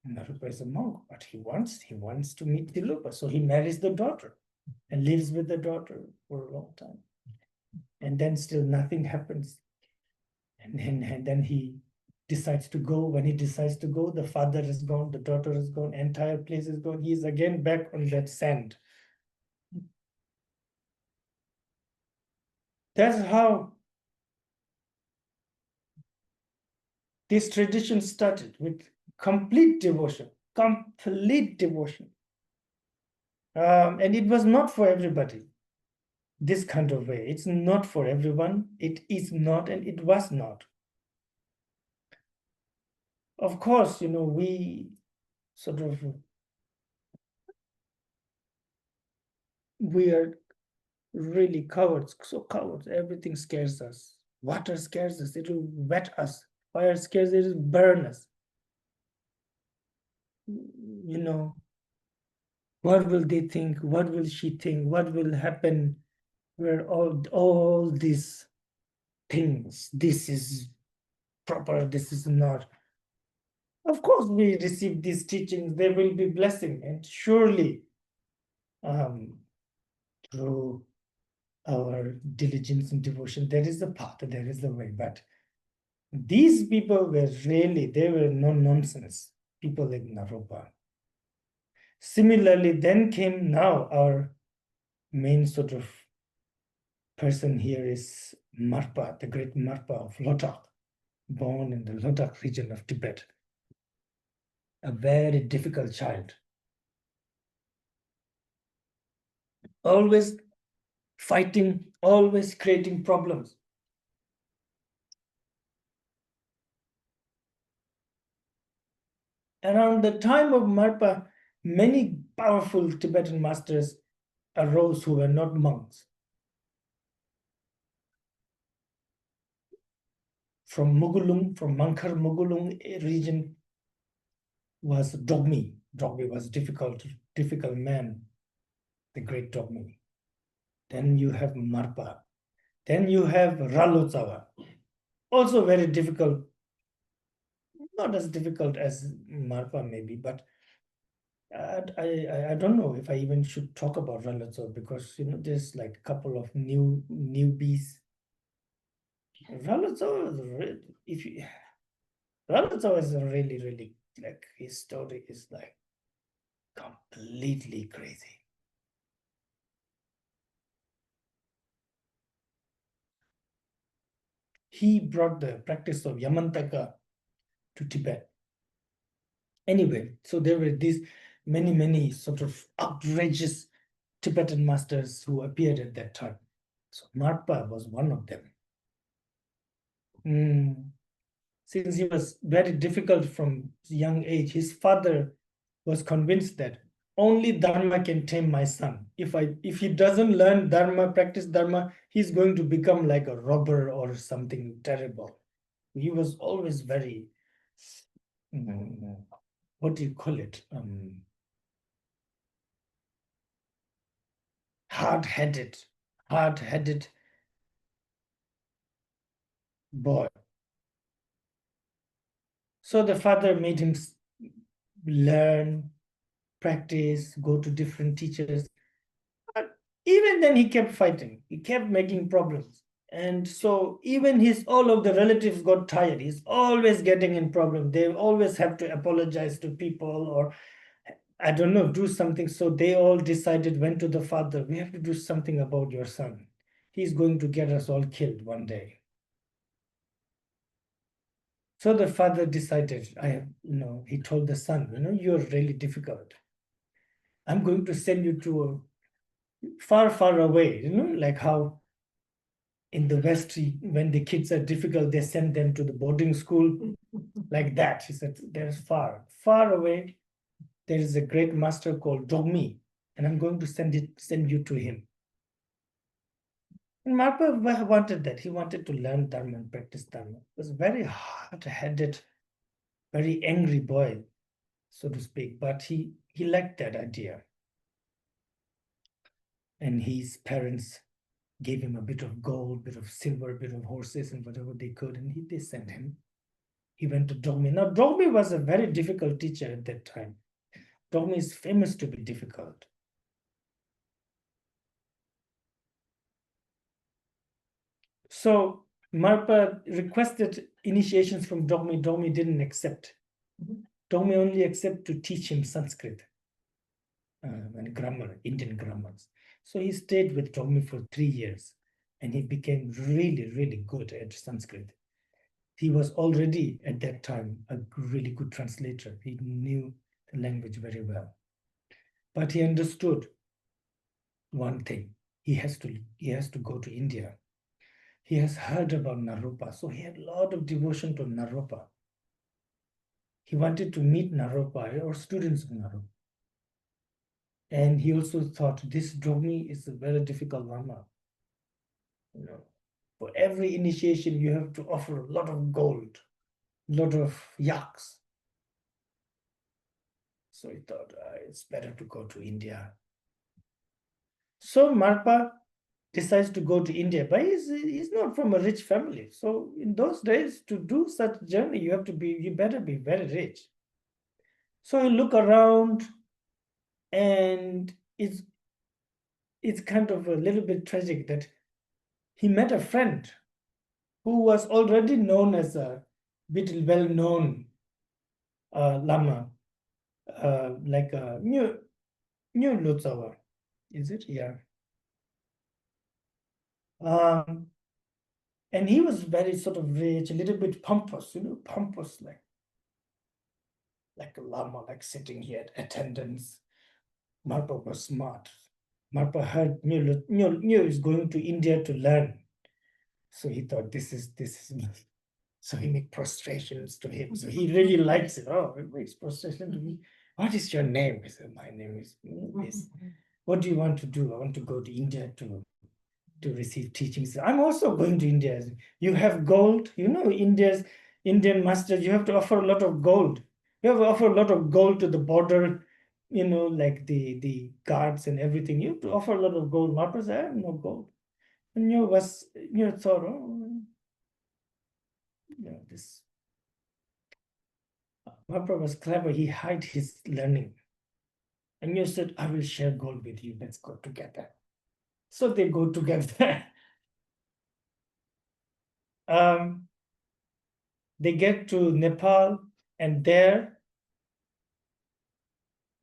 Narupa is a monk, but he wants to meet Tilopa. So he marries the daughter and lives with the daughter for a long time. And then still nothing happens. And then he decides to go. When he decides to go, the father is gone, the daughter is gone, entire place is gone. He is again back on that sand. That's how this tradition started, with complete devotion, complete devotion. And it was not for everybody, this kind of way. It's not for everyone. It is not, and it was not. Of course, you know, we sort of, we are really cowards, so cowards. Everything scares us. Water scares us. It will wet us. Fire scares us. It will burn us. You know, what will they think? What will she think? What will happen? Where all these things, this is proper, this is not. Of course, we receive these teachings, there will be blessing, and surely through our diligence and devotion, there is a path, there is a way. But these people were really, they were no nonsense people like Naropa. Similarly, then came now our main sort of person here is Marpa, the great Marpa of Lotak, born in the Lotak region of Tibet. A very difficult child. Always fighting, always creating problems. Around the time of Marpa, many powerful Tibetan masters arose who were not monks. From Mugulung, from Mankar Mugulung region was Dogmi. Dogmi was difficult man, the great Dogmi. Then you have Marpa. Then you have Lotsawa, also very difficult, not as difficult as Marpa maybe, but I don't know if I even should talk about Lotsawa because there's like a couple of newbies. Lotsawa is if you Lotsawa is a really like his story is like completely crazy. He brought the practice of Yamantaka to Tibet. Anyway, so there were these many sort of outrageous Tibetan masters who appeared at that time. So Marpa was one of them. Since he was very difficult from young age, his father was convinced that only Dharma can tame my son. If he doesn't learn Dharma, practice Dharma, he's going to become like a robber or something terrible. He was always very, what do you call it? Hard-headed boy. So the father made him learn, practice, go to different teachers. But even then, he kept fighting. He kept making problems. And so even all of the relatives got tired. He's always getting in problem. They always have to apologize to people or, I don't know, do something. So they all decided, went to the father, we have to do something about your son. He's going to get us all killed one day. So the father decided, he told the son, you're really difficult. I'm going to send you to far away, like how in the West, when the kids are difficult, they send them to the boarding school like that. He said, there's far away, there is a great master called Dogmi, and I'm going to send you to him. And Marpa wanted that. He wanted to learn Dharma and practice Dharma. He was a very hard-headed, very angry boy, so to speak, but he liked that idea. And his parents gave him a bit of gold, bit of silver, bit of horses, and whatever they could, and they sent him. He went to Dogmi. Now, Dogmi was a very difficult teacher at that time. Dogmi is famous to be difficult. So Marpa requested initiations from Dogmi. Dogmi didn't accept. Dogmi only accepted to teach him Sanskrit and grammar, Indian grammars. So he stayed with Dogmi for 3 years, and he became really good at Sanskrit. He was already at that time a really good translator. He knew the language very well. But he understood one thing. He has to go to India. He has heard about Naropa, so he had a lot of devotion to Naropa. He wanted to meet Naropa or students of Naropa. And he also thought this Dogmi is a very difficult Lama. For every initiation, you have to offer a lot of gold, a lot of yaks. So he thought it's better to go to India. So Marpa decides to go to India, but he's not from a rich family. So in those days, to do such journey, you better be very rich. So he look around, and it's kind of a little bit tragic that he met a friend who was already known as a bit well-known Lama, like a new Lotsawa. Is it? Yeah. And he was very sort of rich, a little bit pompous, pompous, like a Lama, like sitting here at attendance. Marpa was smart. Marpa heard Nyo is going to India to learn. So he thought this is so he made prostrations to him. So he really likes it. Oh, it makes prostration to me. What is your name? He said, my name is this. What do you want to do? I want to go to India to receive teachings. I'm also going to India. You have gold. Indian masters, you have to offer a lot of gold. You have to offer a lot of gold to the border, like the guards and everything. You have to offer a lot of gold. Marpa said, I have no gold. And you thought, this Marpa was clever. He hid his learning. And you said, I will share gold with you. Let's go together. So they go together. They get to Nepal, and there,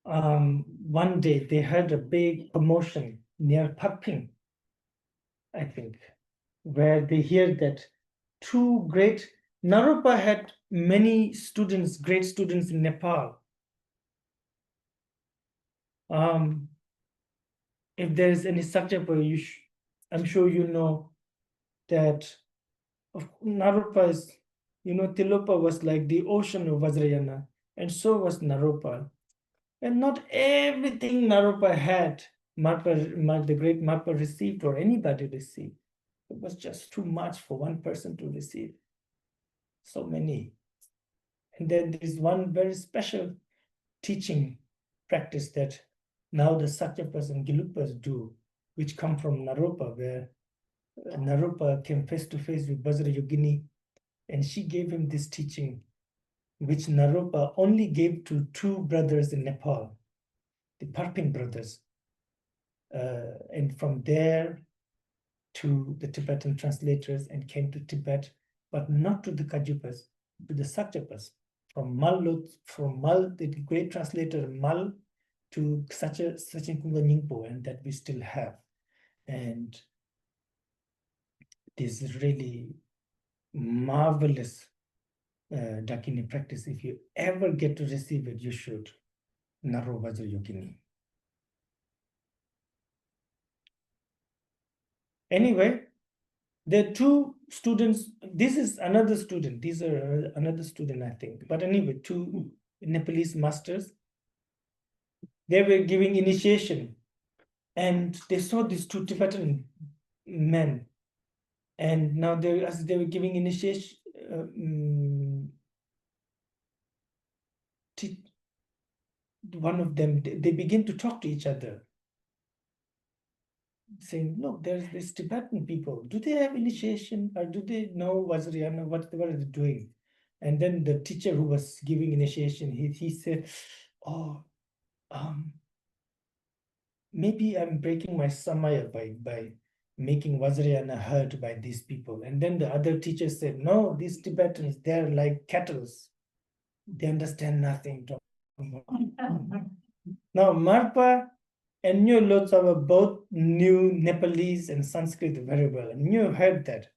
one day they heard a big commotion near Pakping, I think, where they hear that Naropa had many students, great students in Nepal. If there is any Sakyapa, I'm sure you know that Naropa is, Tilopa was like the ocean of Vajrayana, and so was Naropa. And not everything Naropa had, the great Marpa received, or anybody received. It was just too much for one person to receive. So many. And then there's one very special teaching practice that now the Sakyapas and Gelupas do, which come from Naropa, where Naropa came face to face with Vajrayogini, and she gave him this teaching, which Naropa only gave to two brothers in Nepal, the Parpin brothers. And from there to the Tibetan translators, and came to Tibet, but not to the Kajupas, to the Sakyapas. From Mal, the great translator Mal, to Sachin-Kunga Nyingpo, and that we still have. And this is really marvelous Dakini practice. If you ever get to receive it, you should. Naro Vajrayogini. Anyway, there are two students. This is another student. These are another student, I think. But anyway, two Nepalese masters. They were giving initiation, and they saw these two Tibetan men. And now as they were giving initiation, one of them, they begin to talk to each other, saying, look, there's these Tibetan people. Do they have initiation, or do they know Vajrayana? What are they doing? And then the teacher who was giving initiation, he said, oh, maybe I'm breaking my samaya by making Vajrayana heard by these people. And then the other teacher said, no, these Tibetans, they're like cattle. They understand nothing. Now, Marpa and Lotsawa both knew Nepalese and Sanskrit very well, and heard that.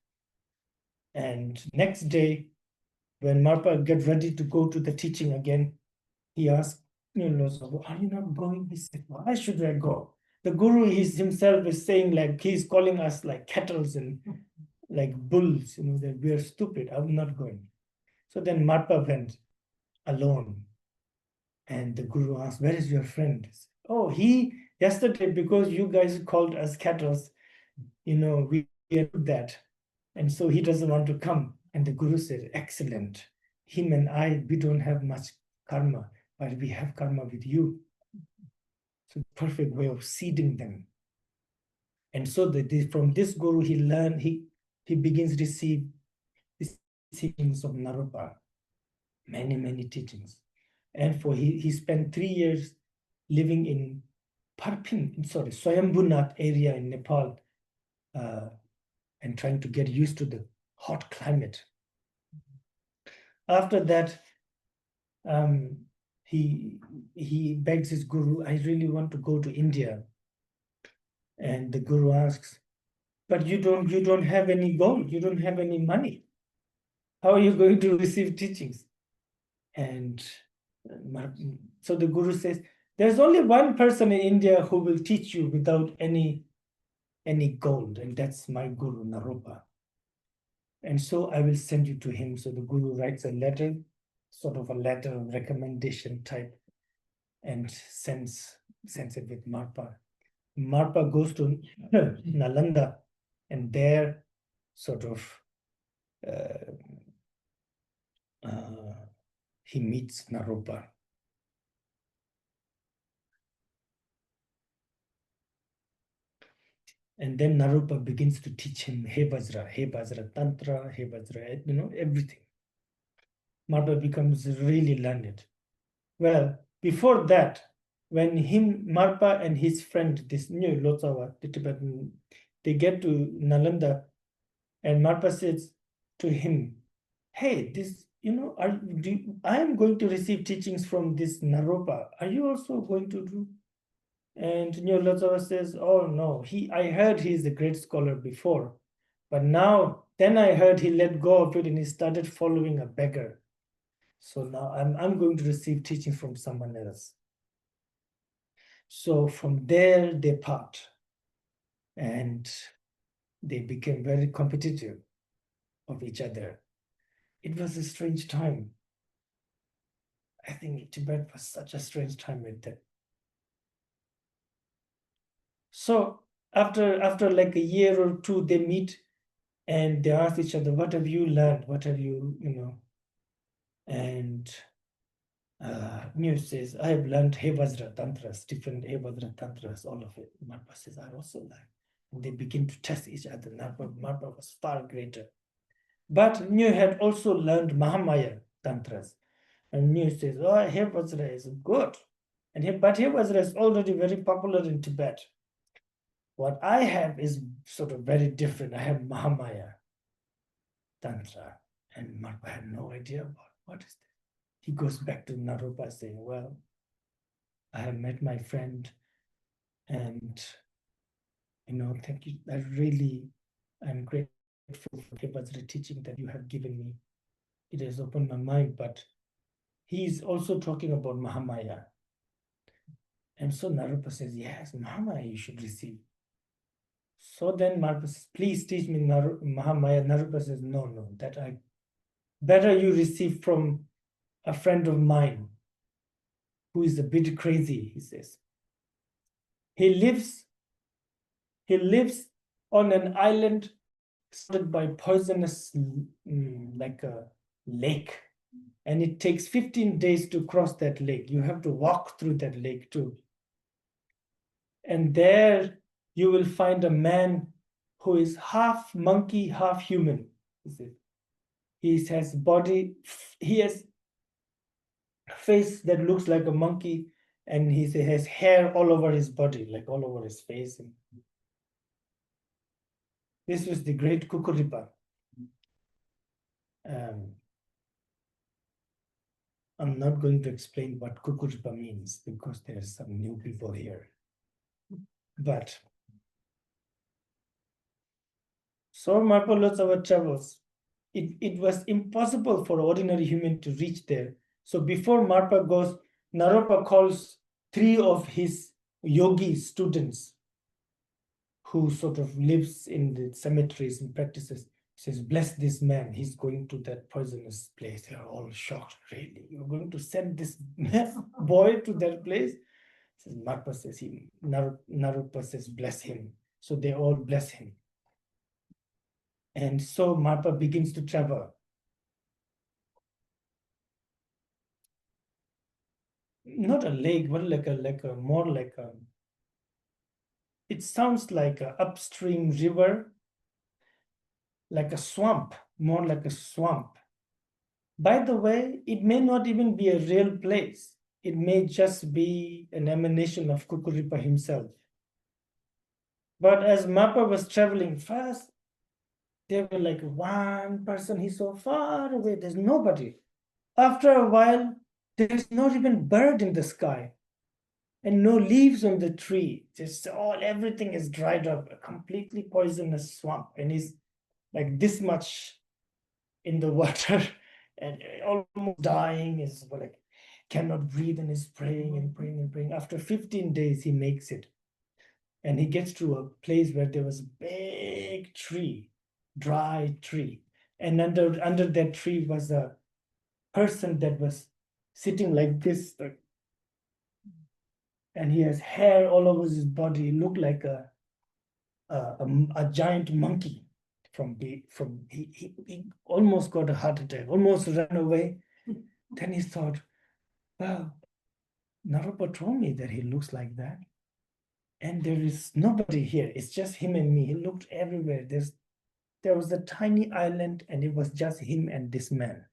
And next day, when Marpa got ready to go to the teaching again, he asked Lotsawa, are you not going? He said, why should I go? The Guru himself is saying, like, he's calling us like cattle and like bulls, that we are stupid. I'm not going. So then Marpa went alone. And the Guru asked, where is your friend? Oh, yesterday, because you guys called us cattle, we did that. And so he doesn't want to come. And the Guru said, excellent. Him and I, we don't have much karma, but we have karma with you. So perfect way of seeding them. And so from this Guru, he learned, he begins to receive these teachings of Naropa, many, many teachings. And he spent 3 years living in Swayambhunath area in Nepal, and trying to get used to the hot climate. After that, he begs his Guru, I really want to go to India. And the Guru asks, but you don't have any gold, you don't have any money. How are you going to receive teachings? And so the Guru says, there's only one person in India who will teach you without any gold, and that's my Guru, Naropa. And so I will send you to him. So the Guru writes a letter, sort of a letter of recommendation type, and sends it with Marpa. Marpa goes to Nalanda, and there sort of he meets Naropa. And then Naropa begins to teach him He Vajra Tantra, He Vajra, everything. Marpa becomes really learned. Well, before that, when Marpa and his friend, this new Lotsawa, the Tibetan, they get to Nalanda, and Marpa says to him, hey, this, I am going to receive teachings from this Naropa. Are you also going to do? And Lotsawa says, oh no, I heard he is a great scholar before, but then I heard he let go of it and he started following a beggar. So now I'm going to receive teaching from someone else. So from there they part, and they became very competitive of each other. It was a strange time. I think Tibet was such a strange time with that. So after like a year or two, they meet and they ask each other, what have you learned? What have you, And Mu says, I have learned Hevajra Tantras, different Hevajra Tantras, all of it. Marpa says, I also learned. And they begin to test each other. Marpa was far greater. But Mu had also learned Mahamaya Tantras. And Mu says, oh, Hevajra is good. But Hevajra is already very popular in Tibet. What I have is sort of very different. I have Mahamaya Tantra. And Marpa had no idea about what is this. He goes back to Naropa saying, well, I have met my friend and, thank you. I'm grateful for Hevajra teaching that you have given me. It has opened my mind, but he's also talking about Mahamaya. And so Naropa says, yes, Mahamaya you should receive. So then Marpa says, please teach me Mahamaya. Naropa says, no, better you receive from a friend of mine who is a bit crazy, he says. He lives on an island surrounded by poisonous, like a lake. And it takes 15 days to cross that lake. You have to walk through that lake too. And there you will find a man who is half monkey, half human. He has face that looks like a monkey, and he has hair all over his body, like all over his face. This was the great Kukuripa. I'm not going to explain what Kukuripa means because there's some new people here. But so Marpa Lotsawa travels. It was impossible for ordinary human to reach there. So before Marpa goes, Naropa calls 3 of his yogi students who sort of lives in the cemeteries and practices. He says, bless this man. He's going to that poisonous place. They are all shocked. Really? You're going to send this boy to that place? Marpa says, Naropa says, bless him. So they all bless him. And so Marpa begins to travel. Not a lake, but more like a, it sounds like an upstream river, like a swamp, more like a swamp. By the way, it may not even be a real place. It may just be an emanation of Kukuripa himself. But as Marpa was traveling fast, there were like one person he saw far away. There's nobody. After a while, there's not even bird in the sky and no leaves on the tree. Just everything is dried up, a completely poisonous swamp. And he's like this much in the water and almost dying, is like cannot breathe and is praying and praying and praying. After 15 days, he makes it. And he gets to a place where there was a big tree, dry tree. And under that tree was a person that was sitting like this. And he has hair all over his body. He looked like a giant monkey. He almost got a heart attack, almost ran away. Then he thought, well, Naropa told me that he looks like that. And there is nobody here. It's just him and me. He looked everywhere. There was a tiny island and it was just him and this man.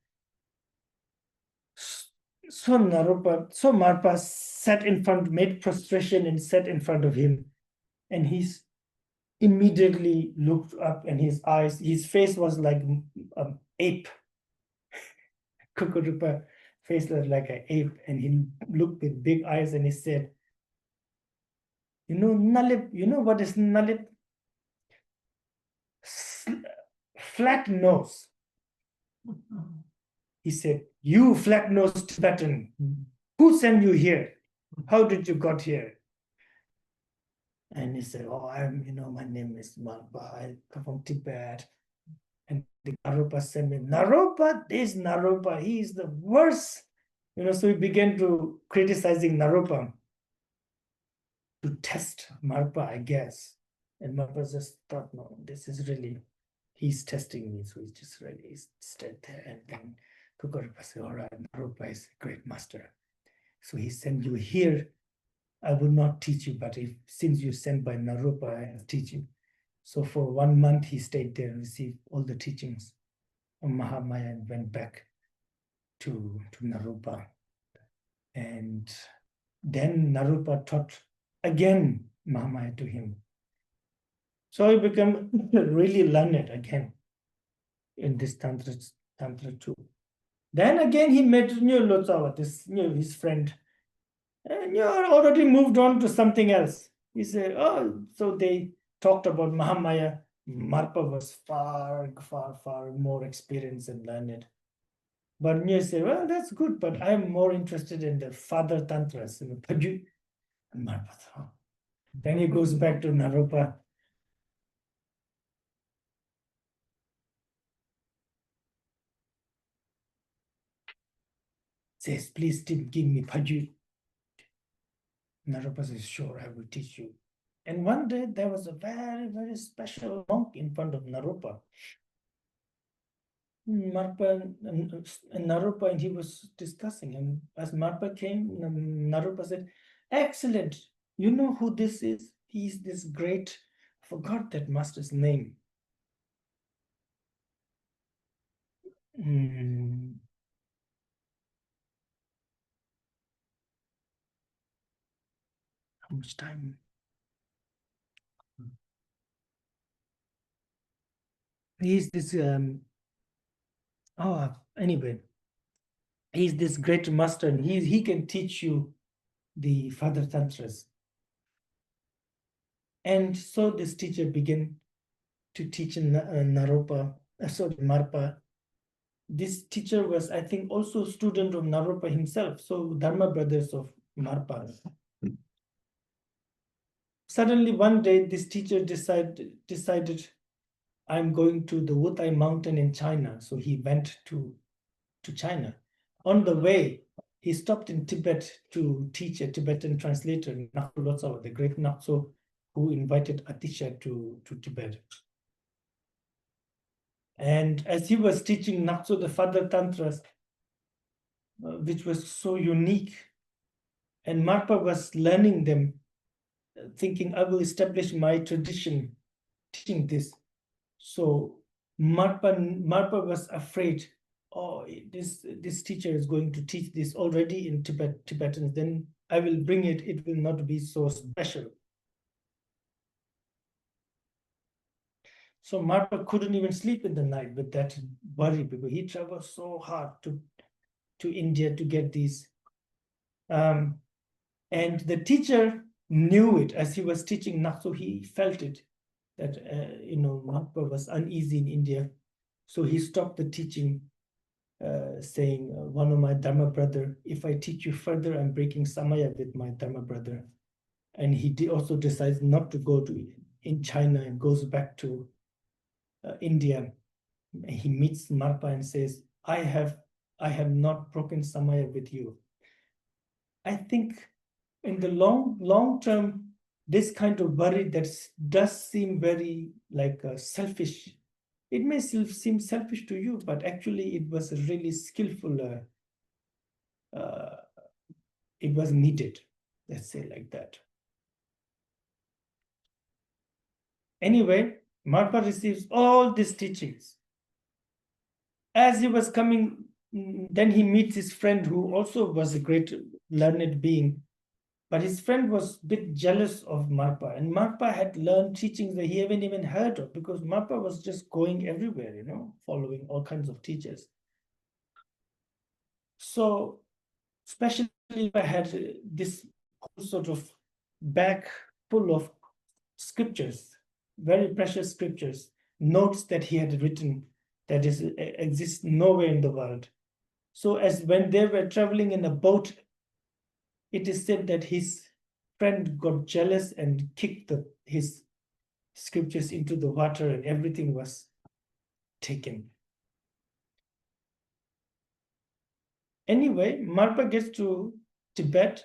So Marpa sat in front, made prostration and sat in front of him. And he's immediately looked up, and his face was like an ape. Kukurupa face was like an ape, and he looked with big eyes and he said, Nalip, you know what is Nalip? Flat nose. He said, you flat-nosed Tibetan, who sent you here? How did you got here? And he said, oh, my name is Marpa. I come from Tibet. And the Naropa sent me, Naropa, this Naropa, he is the worst. So he began to criticizing Naropa to test Marpa, I guess. And Marpa just thought, no, this is really, he's testing me. So he just really stayed there. And then Kukurupa said, all right, Naropa is a great master. So he sent you here. I will not teach you, but since you sent by Naropa, I will teach you. So for 1 month, he stayed there and received all the teachings of Mahamaya and went back to Naropa. And then Naropa taught again Mahamaya to him. So he became really learned again in this Tantra too. Then again he met Lotsawa, his friend. And already moved on to something else. He said, oh, so they talked about Mahamaya. Marpa was far, far, far more experienced and learned. But Nyo said, well, that's good, but I'm more interested in the father tantras. And Marpa thought. Then he goes back to Naropa. Says, please give me Paju. Naropa says, sure, I will teach you. And one day there was a very, very special monk in front of Naropa. Marpa and Naropa, and he was discussing. And as Marpa came, Naropa said, excellent. You know who this is? He's this great, I forgot that master's name. How much time? He's this, anyway, he's this great master, and he can teach you the Father Tantras. And so this teacher began to teach Marpa. This teacher was, I think, also a student of Naropa himself, so Dharma brothers of Marpa. Suddenly one day, this teacher decided, I'm going to the Wutai mountain in China. So he went to China. On the way, he stopped in Tibet to teach a Tibetan translator, Nakso Lotsawa, the great Nakso, who invited Atisha to Tibet. And as he was teaching Nakso the Father Tantras, which was so unique, and Marpa was learning them, thinking, I will establish my tradition teaching this. So Marpa was afraid, oh, this teacher is going to teach this already in Tibetan, then I will bring it, it will not be so special. So Marpa couldn't even sleep in the night with that worry, because he traveled so hard to India to get these. And the teacher knew it as he was teaching Nakso, he felt it, that Marpa was uneasy in India. So he stopped the teaching, saying, one of my Dharma brother, if I teach you further, I'm breaking Samaya with my Dharma brother. And he also decides not to go in China and goes back to India. He meets Marpa and says, I have not broken Samaya with you. I think in the long term, this kind of worry that does seem very like selfish. It may seem selfish to you, but actually it was a really skillful, it was needed, let's say like that. Anyway, Marpa receives all these teachings. As he was coming then he meets his friend who also was a great learned being. But his friend was a bit jealous of Marpa, and Marpa had learned teachings that he hadn't even heard of, because Marpa was just going everywhere, following all kinds of teachers. So, especially I had this whole sort of bag full of scriptures, very precious scriptures, notes that he had written that exist nowhere in the world. So, as when they were traveling in a boat, it is said that his friend got jealous and kicked his scriptures into the water, and everything was taken. Anyway, Marpa gets to Tibet.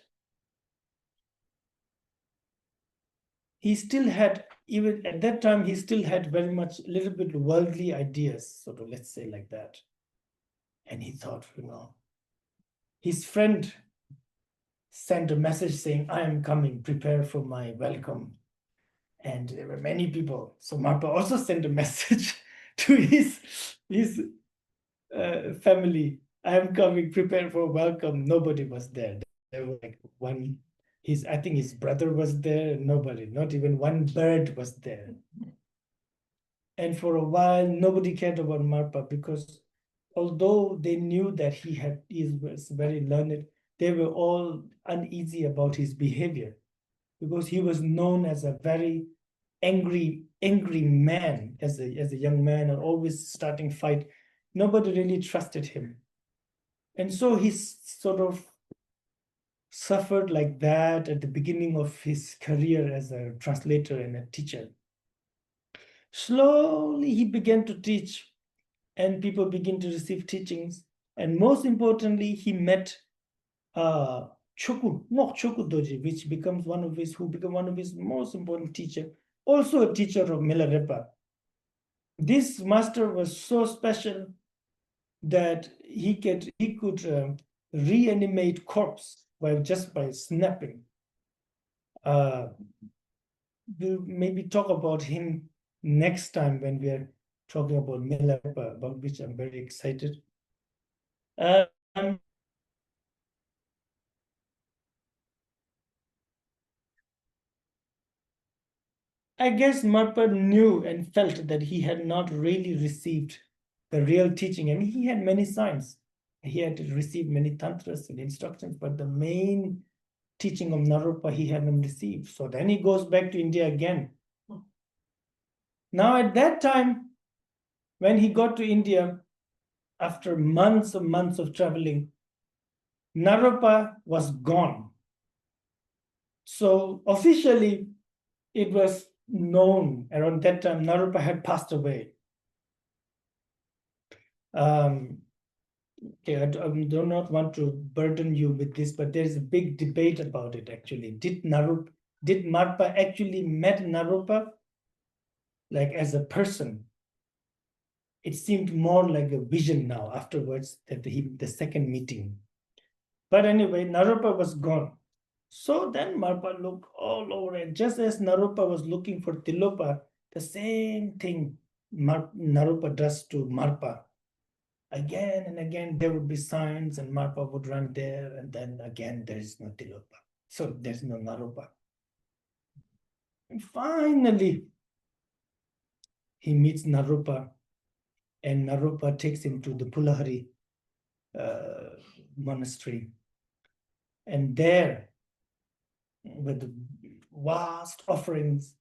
He still had, even at that time, he still had very much a little bit worldly ideas, sort of, let's say like that. And he thought, his friend sent a message saying, I am coming, prepare for my welcome. And there were many people. So Marpa also sent a message to his family. I am coming, prepare for welcome. Nobody was there. There was like one, I think his brother was there. Nobody, not even one bird was there. And for a while, nobody cared about Marpa, because although they knew that he was very learned, they were all uneasy about his behavior, because he was known as a very angry man as a young man, and always starting fight. Nobody really trusted him. And so he sort of suffered like that at the beginning of his career as a translator and a teacher. Slowly he began to teach, and people begin to receive teachings. And most importantly, he met Choku Doji, which became one of his most important teacher, also a teacher of Milarepa. This master was so special that he could reanimate corpse just by snapping. We'll maybe talk about him next time when we are talking about Milarepa, about which I'm very excited. I guess Marpa knew and felt that he had not really received the real teaching. I mean, he had many signs. He had received many tantras and instructions, but the main teaching of Naropa he hadn't received. So then he goes back to India again. Now at that time, when he got to India, after months of traveling, Naropa was gone. So officially, it was known around that time Naropa had passed away. Okay, I do not want to burden you with this, but there's a big debate about it actually. Did Marpa actually met Naropa like as a person? It seemed more like a vision now afterwards, that the second meeting. But anyway, Naropa was gone. So then Marpa looked all over, and just as Naropa was looking for Tilopa, the same thing Naropa does to Marpa. Again and again, there would be signs, and Marpa would run there, and then again, there is no Tilopa. So there's no Naropa. And finally, he meets Naropa, and Naropa takes him to the Pulahari monastery. And there, with the vast offerings,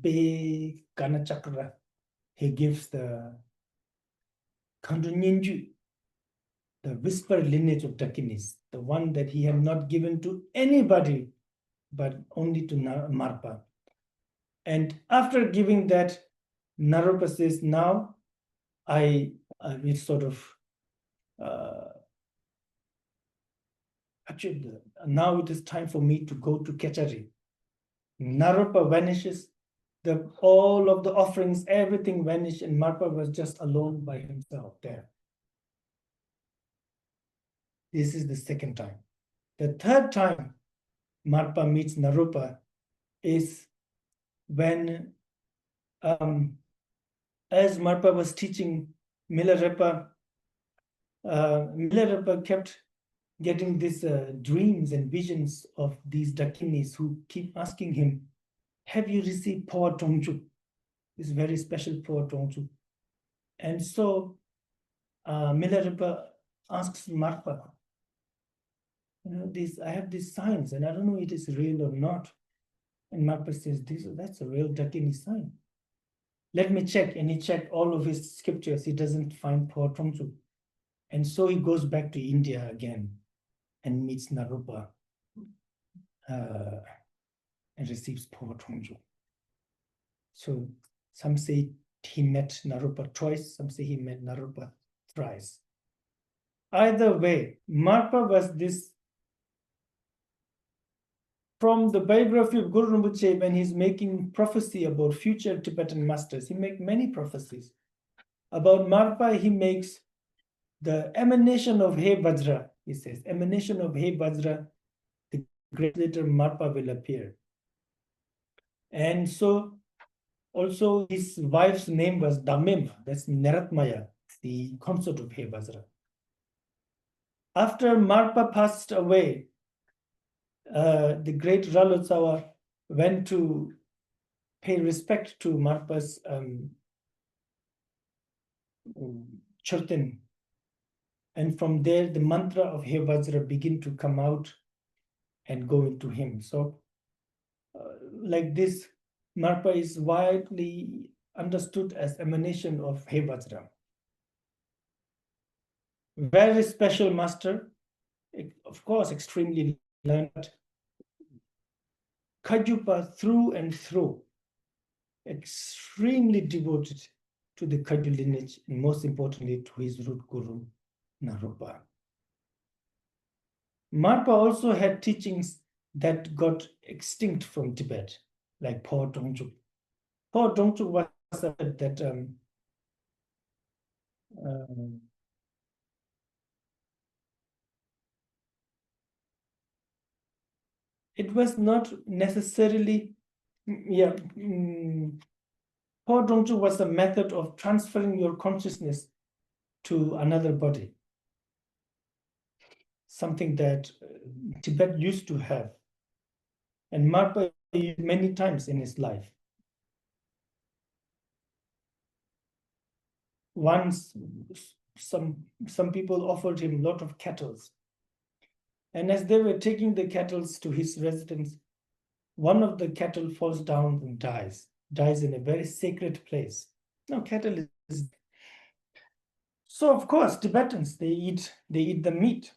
big Ganachakra, he gives the Kandu, the whispered lineage of Dakinis, the one that he had not given to anybody, but only to Marpa. And after giving that, Naropa says, now I will sort of, actually, now it is time for me to go to Kechari. Naropa vanishes, all of the offerings, everything vanished, and Marpa was just alone by himself there. This is the second time. The third time Marpa meets Naropa is when, as Marpa was teaching Milarepa, Milarepa kept getting these dreams and visions of these Dakinis who keep asking him, have you received Pawa Tongchu? This very special Pawa Tongchu. And so Milarepa asks Marpa, I have these signs and I don't know if it is real or not. And Marpa says, that's a real Dakini sign. Let me check. And he checked all of his scriptures. He doesn't find Pawa Tongchu. And so he goes back to India again and meets Naropa and receives Pawa Tongchu. So some say he met Naropa twice, some say he met Naropa thrice. Either way, Marpa was this, from the biography of Guru Rinpoche, when he's making prophecy about future Tibetan masters, he makes many prophecies. About Marpa, he makes the emanation of He Vajra, he says, emanation of He Vajra, the great later Marpa will appear. And so also his wife's name was Damim, that's Naratmaya, the consort of He Vajra. After Marpa passed away, the great Lotsawa went to pay respect to Marpa's Churtin. And from there, the mantra of He Vajra begin to come out and go into him. So like this, Marpa is widely understood as emanation of He Vajra. Very special master, of course, extremely learned. Kajupa through and through, extremely devoted to the Kaju lineage, and most importantly to his root guru, Naropa. Marpa also had teachings that got extinct from Tibet, like Pawa Tongchu. Pawa Tongchu was that it was not necessarily, Pawa Tongchu was a method of transferring your consciousness to another body, something that Tibet used to have. And Marpa used many times in his life. Once, some people offered him a lot of cattle. And as they were taking the cattle to his residence, one of the cattle falls down and dies in a very sacred place. Now, cattle is... So, of course, Tibetans, they eat the meat.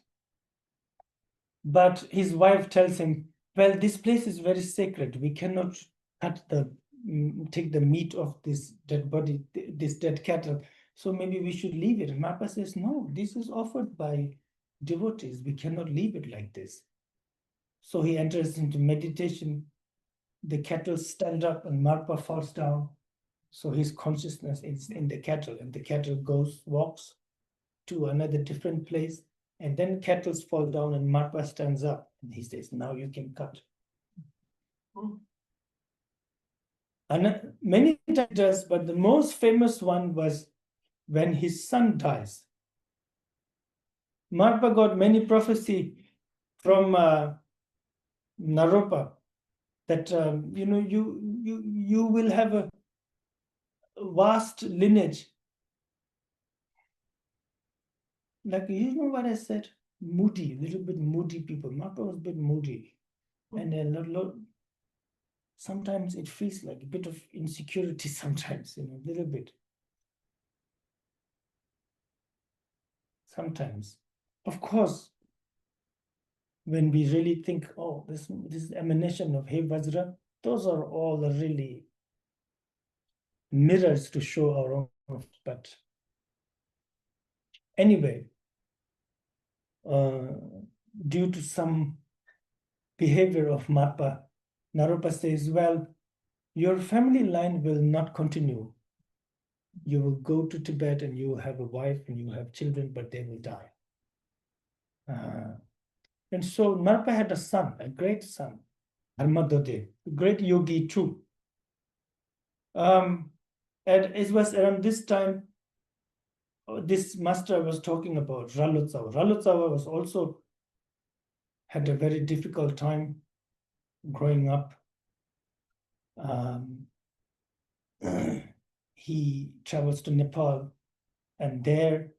But his wife tells him, well, this place is very sacred. We cannot take the meat of this dead body, this dead cattle. So maybe we should leave it. And Marpa says, no, this is offered by devotees. We cannot leave it like this. So he enters into meditation. The cattle stand up and Marpa falls down. So his consciousness is in the cattle, and the cattle walks to another different place. And then cattle fall down and Marpa stands up. And he says, now you can cut. And many times, but the most famous one was when his son dies. Marpa got many prophecy from Naropa that you will have a vast lineage. Like, you know what I said? Moody, a little bit moody people. Marpa was a bit moody. And sometimes it feels like a bit of insecurity sometimes, a little bit. Sometimes. Of course, when we really think, oh, this is emanation of He Vajra, those are all really mirrors to show our own. But anyway, due to some behavior of Marpa, Naropa says, well, your family line will not continue. You will go to Tibet and you will have a wife and you have children, but they will die. And so Marpa had a son, a great son, Harmadode, a great yogi too. And it was around this time this master I was talking about, Lotsawa. Lotsawa was also had a very difficult time growing up. He travels to Nepal, and there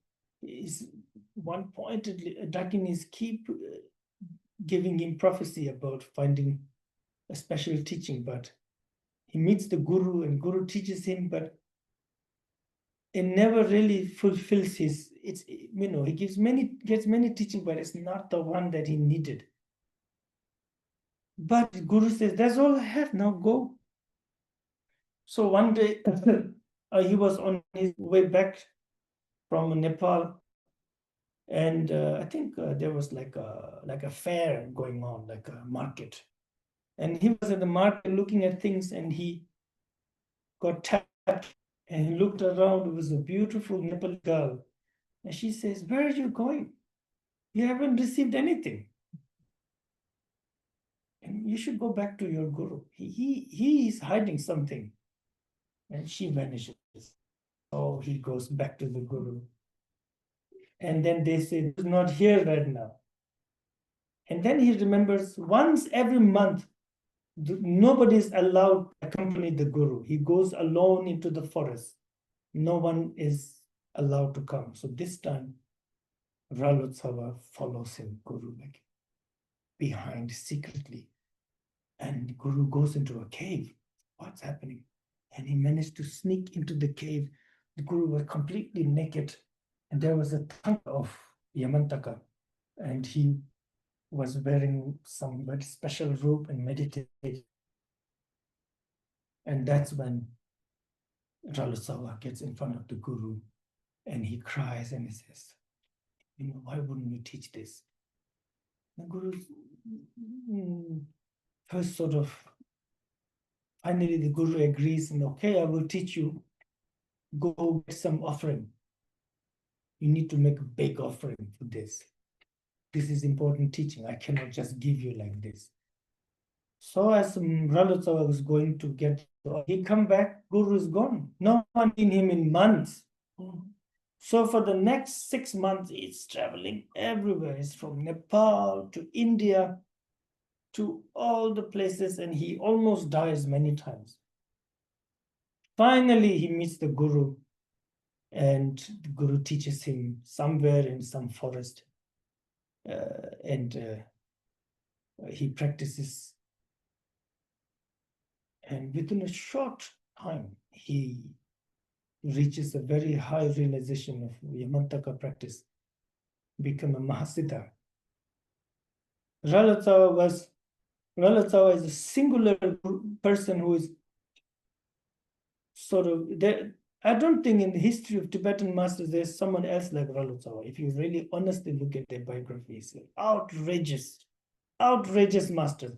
is one pointedly Dakinis keep giving him prophecy about finding a special teaching, but he meets the guru and guru teaches him, but it never really fulfills his, it's, you know, he gets many teaching, but it's not the one that he needed. But the guru says, that's all I have, now go. So one day he was on his way back from Nepal, and I think there was like a fair going on, like a market. And he was at the market looking at things, and he got tapped, and he looked around. It was a beautiful Nepali girl. And she says, where are you going? You haven't received anything. And you should go back to your guru. He is hiding something. And she vanishes. So he goes back to the guru. And then they say, he's not here right now. And then he remembers once every month, nobody is allowed to accompany the guru. He goes alone into the forest. No one is allowed to come. So this time, Lotsawa follows him, guru, like behind secretly. And the guru goes into a cave. What's happening? And he managed to sneak into the cave. The guru was completely naked. And there was a tongue of Yamantaka. And he was wearing some very special robe and meditating. And that's when Lotsawa gets in front of the guru and he cries and he says, you know, why wouldn't you teach this? The guru first sort of, finally the guru agrees and okay, I will teach you. Go get some offering. You need to make a big offering for this. This is important teaching. I cannot just give you like this. So as Lotsawa was going to get, he come back, guru is gone. No one seen him in months. So for the next 6 months, he's traveling everywhere. He's from Nepal to India to all the places, and he almost dies many times. Finally, he meets the guru, and the guru teaches him somewhere in some forest, and he practices. And within a short time, he reaches a very high realization of Yamantaka practice, become a Mahasiddha. Lotsawa is a singular person who is sort of there. I don't think in the history of Tibetan masters there's someone else like Lotsawa. If you really honestly look at their biographies, outrageous master.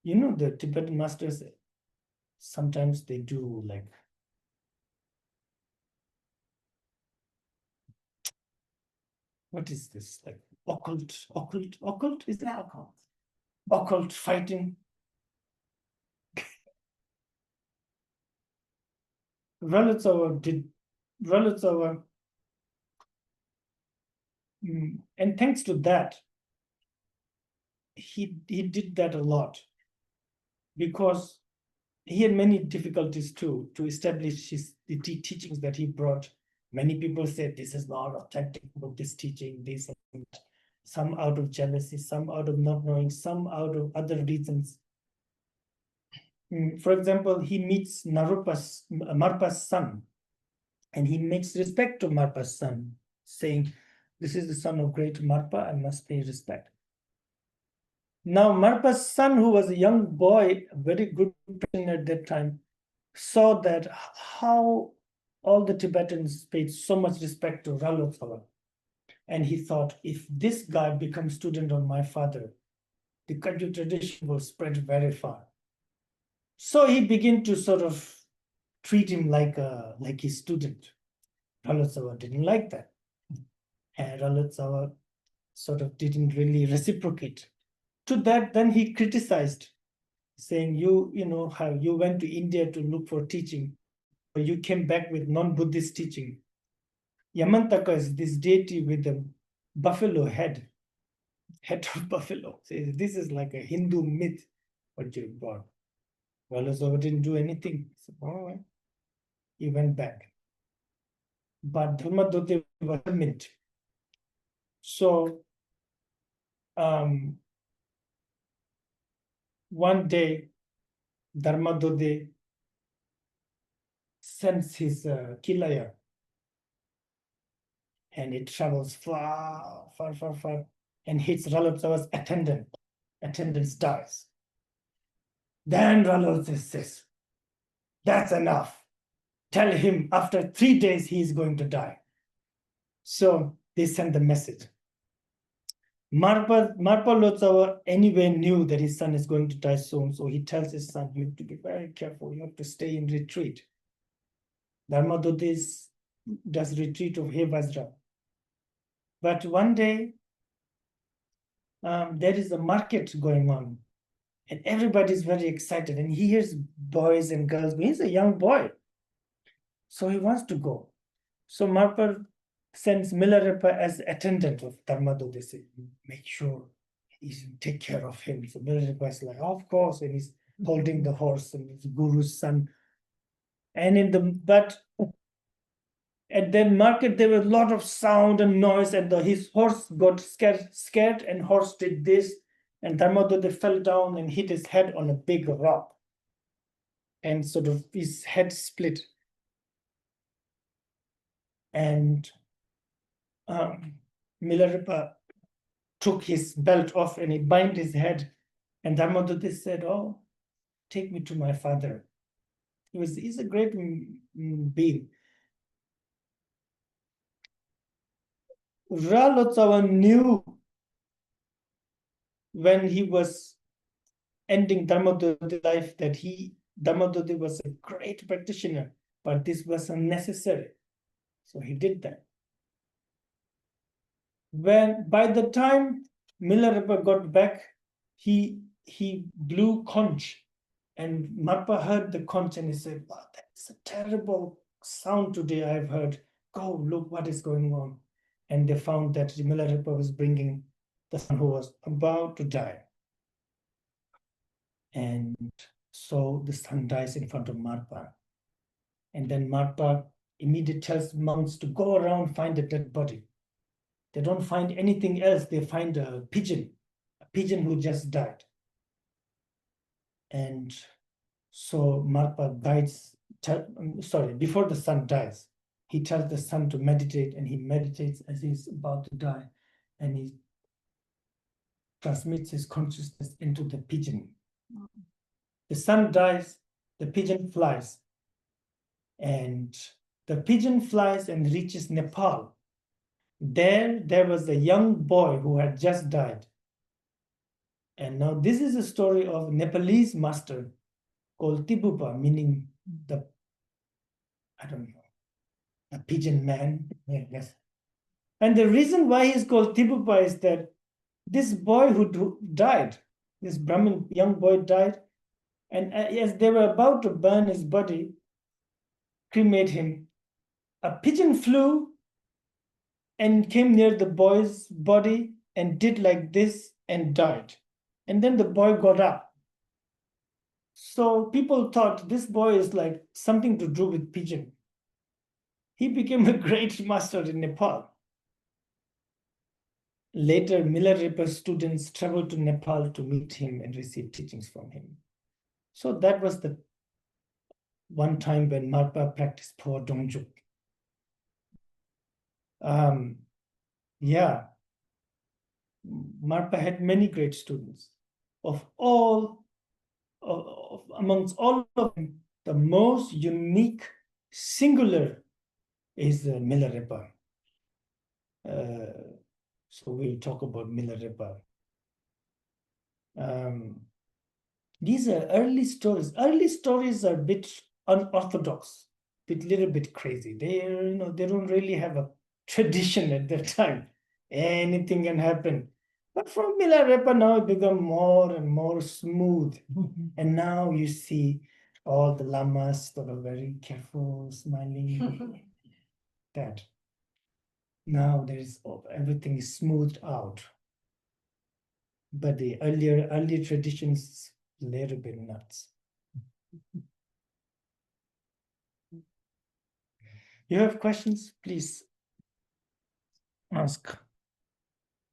You know, the Tibetan masters, sometimes they do like, what is this? Like occult? Is that occult? Occult fighting. Lotsawa, and thanks to that, he did that a lot, because he had many difficulties too to establish the teachings that he brought. Many people said this is not authentic about this teaching, this and that. Some out of jealousy, some out of not knowing, some out of other reasons. For example, he meets Marpa's son, and he makes respect to Marpa's son, saying, this is the son of great Marpa, I must pay respect. Now, Marpa's son, who was a young boy, a very good person at that time, saw that how all the Tibetans paid so much respect to Lotsawa. And he thought, if this guy becomes student of my father, the Kagyu tradition will spread very far. So he began to sort of treat him like his student. Lotsawa didn't like that. And Lotsawa sort of didn't really reciprocate. To that, then he criticized saying, how you went to India to look for teaching, but you came back with non-Buddhist teaching. Yamantaka is this deity with a buffalo head of buffalo. So this is like a Hindu myth, what you brought. Well, Lotsawa didn't do anything. So, all right. He went back. But Dharmadhute was adamant. So one day, Dharmadhute sends his kilaya, and it travels far, far, far, far, and hits Lotsawa's attendant. Attendant dies. Then Lotsawa says, that's enough. Tell him after 3 days he is going to die. So they send the message. Marpa Lotsawa anyway knew that his son is going to die soon, so he tells his son, you have to be very careful, you have to stay in retreat. Dharmadhute does retreat of Hevajra. But one day, there is a market going on, and everybody's very excited, and he hears boys and girls. He's a young boy, so he wants to go. So Marpa sends Milarepa as attendant of Dharmadhute. They say, make sure you take care of him. So Milarepa is like, of course, and he's holding the horse, and it's Guru's son. And at the market, there was a lot of sound and noise, and his horse got scared, and horse did this, and Dharmadhute fell down and hit his head on a big rock, and sort of his head split. And Milarepa took his belt off and he bound his head, and Dharmadhute said, oh, take me to my father. He's a great being. Lotsawa knew when he was ending Dharmadhute's life that Dharmadhute was a great practitioner, but this was unnecessary. So he did that. By the time Milarepa got back, he blew conch, and Marpa heard the conch, and he said, wow, that's a terrible sound today I've heard. Go look what is going on. And they found that Milarepa was bringing the son who was about to die. And so the son dies in front of Marpa. And then Marpa immediately tells monks to go around, find the dead body. They don't find anything else. They find a pigeon who just died. And so Marpa before the son dies, he tells the son to meditate, and he meditates as he's about to die, and he transmits his consciousness into the pigeon. The son dies, the pigeon flies, and the pigeon flies and reaches Nepal. There was a young boy who had just died. And now this is a story of a Nepalese master called Tibupa, meaning the pigeon man, I guess. And the reason why he's called Tibupa is that this boy who died, this Brahmin young boy died, and as they were about to burn his body, cremate him, a pigeon flew and came near the boy's body and did like this and died. And then the boy got up. So people thought this boy is like something to do with pigeon. He became a great master in Nepal. Later, Milarepa's students traveled to Nepal to meet him and receive teachings from him. So that was the one time when Marpa practiced Po Dongjuk. Marpa had many great students. Amongst all of them, the most unique, singular is Milarepa. So we'll talk about Milarepa. These are early stories. Early stories are a bit unorthodox, little bit crazy. They don't really have a tradition at that time. Anything can happen. But from Milarepa now it become more and more smooth. And now you see all the lamas that are very careful, smiling. That now everything is smoothed out. But the earlier traditions a little bit nuts. You have questions? Please ask.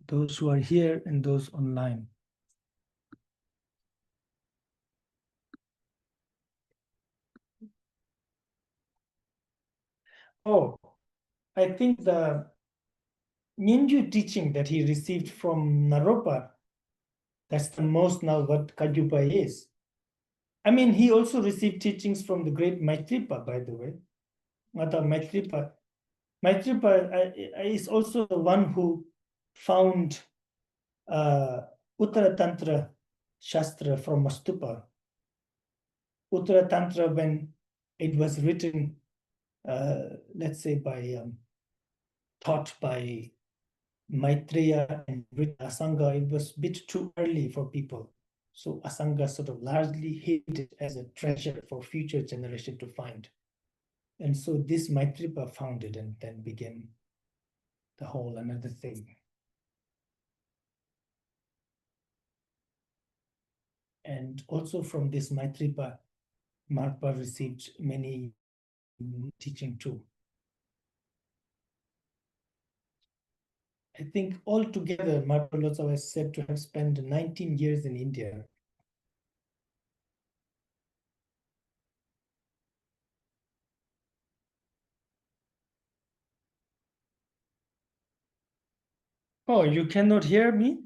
Those who are here and those online. Oh, I think the Ninju teaching that he received from Naropa, that's the most now what Kagyupa is. I mean, he also received teachings from the great Maitripa, by the way. Mata Maitripa. Maitripa is also the one who found Uttara Tantra Shastra from Mastupa. Uttara Tantra, when it was written, let's say taught by Maitreya and with Asanga, it was a bit too early for people. So Asanga sort of largely hid it as a treasure for future generation to find. And so this Maitripa found it and then began the whole another thing. And also from this Maitripa, Marpa received many teaching too. I think altogether, Marpa Lotsawa is said to have spent 19 years in India. Oh, you cannot hear me?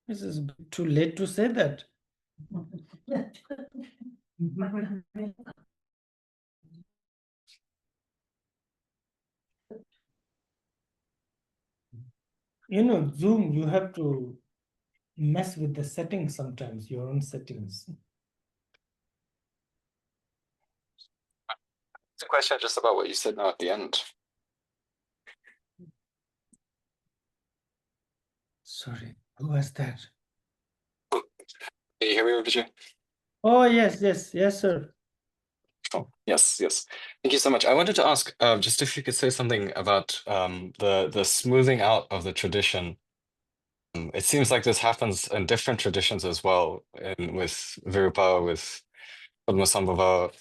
This is too late to say that. You know, Zoom, you have to mess with the settings sometimes, your own settings. It's a question just about what you said now at the end. Sorry, who was that? Can you hear me, Rinpoche? Oh, yes, sir. Oh, yes. Thank you so much. I wanted to ask just if you could say something about the smoothing out of the tradition. It seems like this happens in different traditions as well, with Virupa, with Padmasambhava,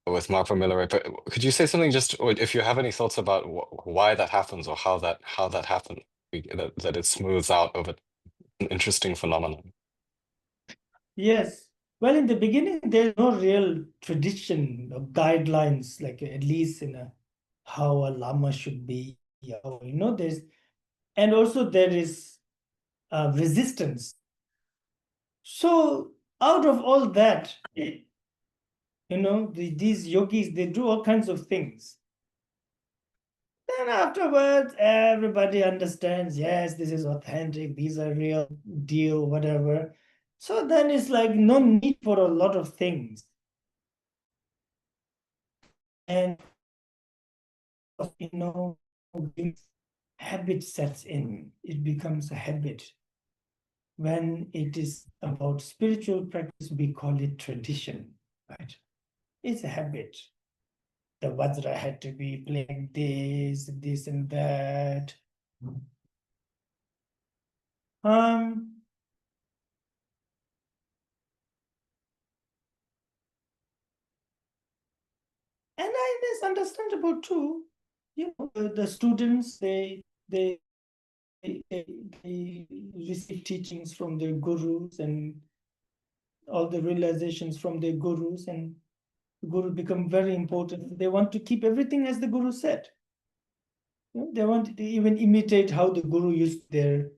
with Marpa Milarepa. But could you say something just, or if you have any thoughts about why that happens or how that happened, that it smooths out of an interesting phenomenon? Yes. Well, in the beginning, there's no real tradition or guidelines, like at least in how a lama should be. And also there is resistance. So out of all that, these yogis, they do all kinds of things. Then afterwards, everybody understands, yes, this is authentic, these are real deal, whatever. So then it's like no need for a lot of things. And, habit sets in. It becomes a habit. When it is about spiritual practice, we call it tradition, right? It's a habit. The Vajra had to be playing this and that. And it's understandable too. The students, they receive teachings from their gurus and all the realizations from their gurus, and the guru become very important. They want to keep everything as the guru said. They want to even imitate how the guru used their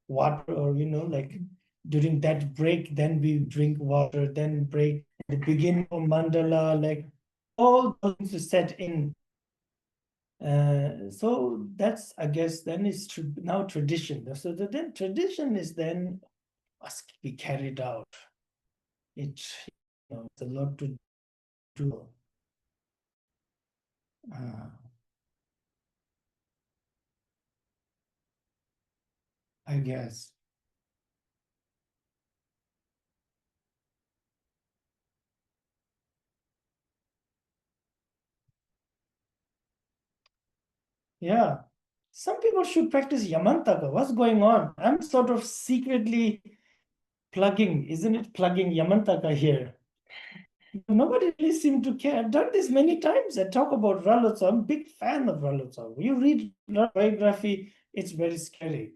water, or like during that break, then we drink water, then break the beginning of mandala, like all those things to set in. So that's, I guess, then it's now tradition. So then tradition is then must be carried out. It's a lot to do. I guess. Yeah. Some people should practice Yamantaka. What's going on? I'm sort of secretly plugging, isn't it? Plugging Yamantaka here. Nobody really seemed to care. I've done this many times. I talk about Lotsawa. I'm a big fan of Lotsawa. You read biography, it's very scary.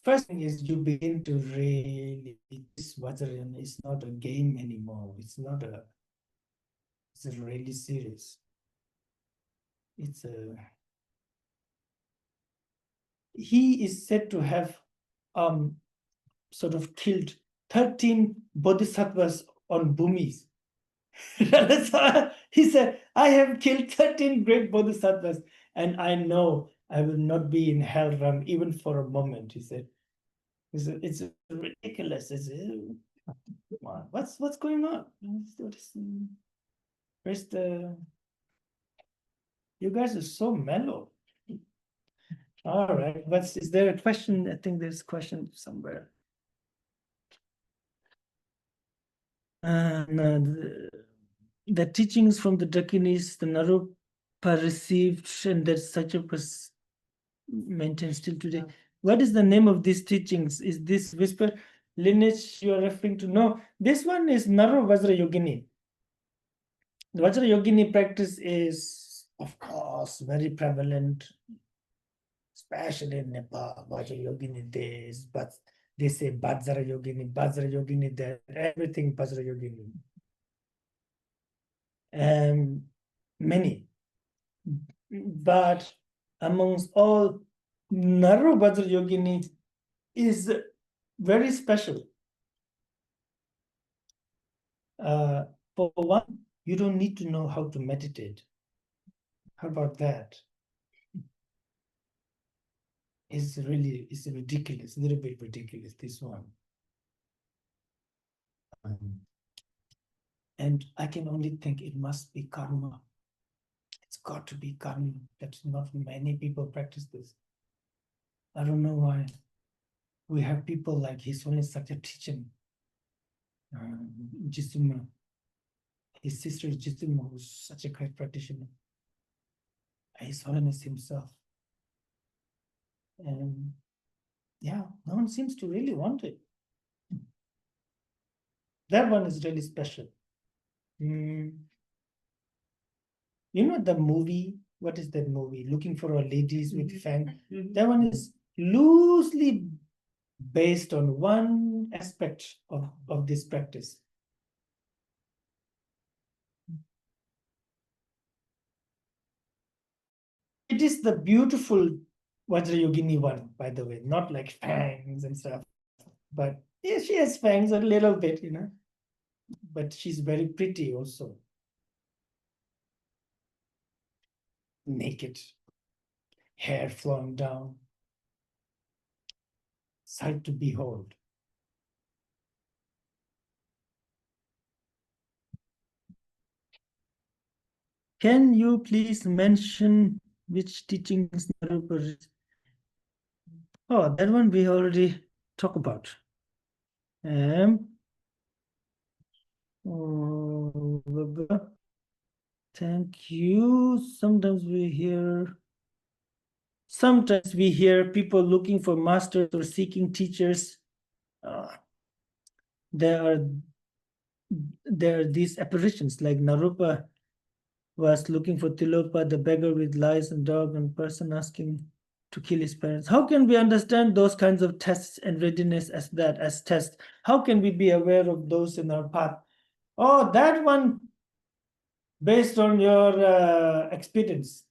First thing is you begin to really, this Vajrayana is not a game anymore. It's really serious. He is said to have sort of killed 13 bodhisattvas on Bhumis. He said, I have killed 13 great bodhisattvas, and I know I will not be in hell realm even for a moment, he said. It's ridiculous. What's going on? Where's the... You guys are so mellow. All right, but is there a question? I think there's a question somewhere. The teachings from the Dakinis, the Naropa received, and that such a maintained still today. What is the name of these teachings? Is this whisper lineage you are referring to? No, this one is Naro Vajra Yogini. The Vajra Yogini practice is, of course, very prevalent, especially in Nepal. Vajra Yogini days, but they say Bajra Yogini, there, everything Vajra Yogini. Many. But amongst all, Naro Vajra Yogini is very special. For one, you don't need to know how to meditate. How about that? It's ridiculous, a little bit ridiculous, this one. And I can only think it must be karma. It's got to be karma. That's not many people practice this. I don't know why. We have people like His Holiness such a teaching. Jisuma. His sister Jisuma, who's such a great practitioner. His Holiness himself. And yeah, no one seems to really want it. That one is really special. You know the movie, what is that movie? Looking for a Ladies with Fang. That one is loosely based on one aspect of this practice. It is the beautiful Vajrayogini one, by the way, not like fangs and stuff. But yeah, she has fangs a little bit, you know. But she's very pretty also. Naked, hair flowing down. Sight to behold. Can you please mention which teachings? Oh, that one we already talked about. Thank you. Sometimes we hear people looking for masters or seeking teachers. There are these apparitions like Narupa was looking for Tilopa, the beggar with lice and dog, and person asking to kill his parents. How can we understand those kinds of tests and readiness as tests? How can we be aware of those in our path? Oh, that one based on your experience,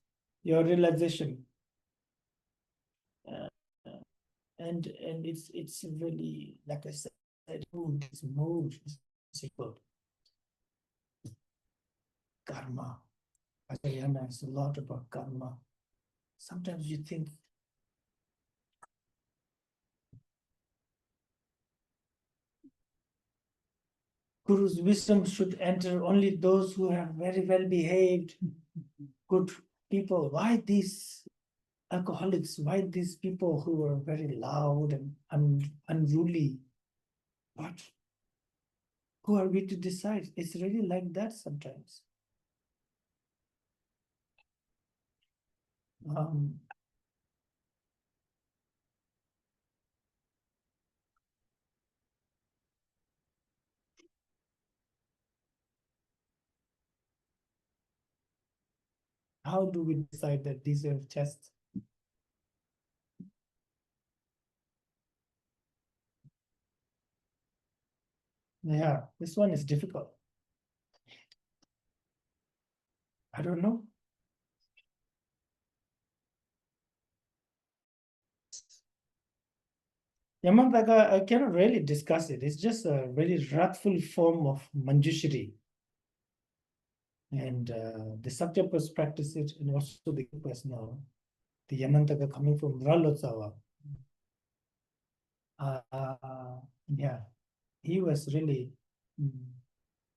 your realization. And it's really, like I said, this mood is equal. Karma. Vajrayana is a lot about karma. Sometimes you think Guru's wisdom should enter only those who are very well behaved, good people. Why this alcoholics, why these people who are very loud and unruly? But who are we to decide? It's really like that sometimes. How do we decide that these are just? Yeah, this one is difficult. I don't know. Yamantaka, I cannot really discuss it. It's just a very wrathful form of manjushri. And the Sakyapus practice it, and also the Kupas now. The Yamantaka coming from Lotsawa. Yeah, he was really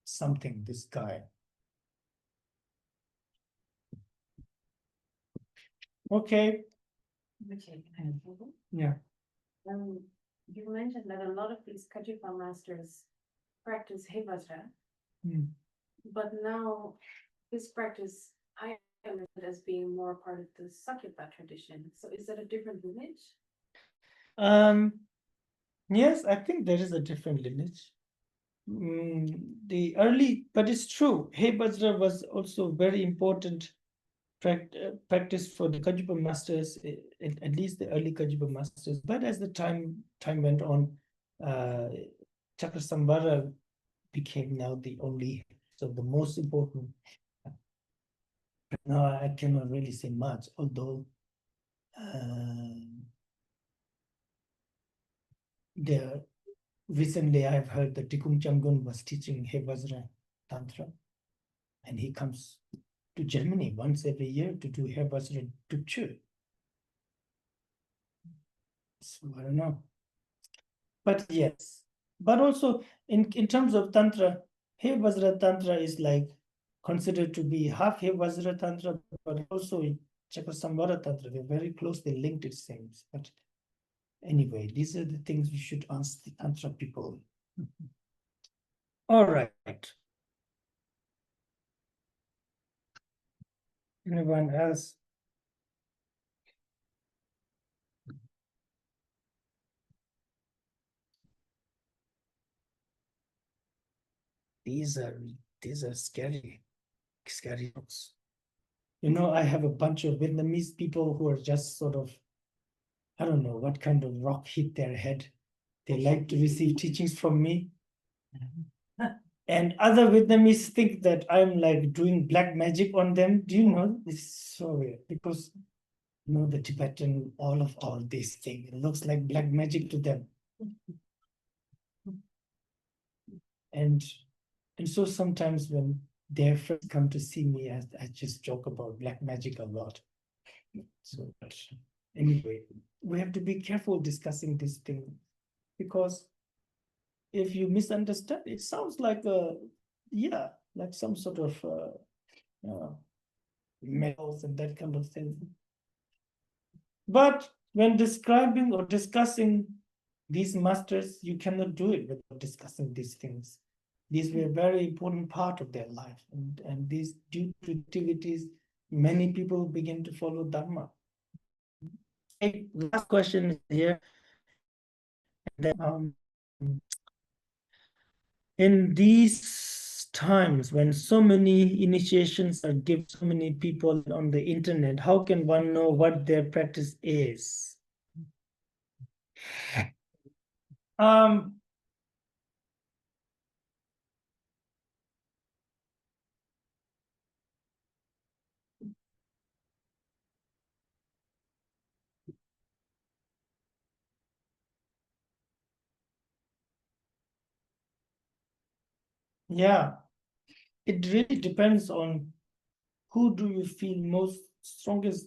something, this guy. Okay. Yeah. You mentioned that a lot of these Kajipa masters practice Hevajra, but now this practice I understood as being more part of the Sakyapa tradition. So is that a different lineage? Yes, I think there is a different lineage. The early, but it's true. Hevajra was also very important practice for the Kajipa masters, at least the early Kajipa masters. But as the time went on, Chakrasambhara became now the only, so the most important. Now I cannot really say much, although recently I've heard that Tikum Chamgun was teaching Hevajra Tantra, and he comes to Germany once every year to do Hevajra Tukchu. So I don't know. But yes, but also in terms of Tantra, Hevajra Tantra is like considered to be half Hevajra Tantra, but also in Chakrasambhara Tantra, they're very closely linked, it seems. But anyway, these are the things we should ask the Tantra people. All right. Anyone else? These are scary books. You know, I have a bunch of Vietnamese people who are just sort of, I don't know what kind of rock hit their head. They like to receive teachings from me. And other Vietnamese think that I'm like doing black magic on them. Do you know? It's so weird because you know the Tibetan, all these things. It looks like black magic to them. And so sometimes when their friends come to see me, I just joke about black magic a lot. So but anyway, we have to be careful discussing this thing because if you misunderstand, it sounds like like some sort of metals and that kind of thing. But when describing or discussing these masters, you cannot do it without discussing these things. These were a very important part of their life. And these due to activities, many people begin to follow Dharma. Okay, last question here. In these times when so many initiations are given, so many people on the internet, how can one know what their practice is? Yeah, it really depends on who do you feel most strongest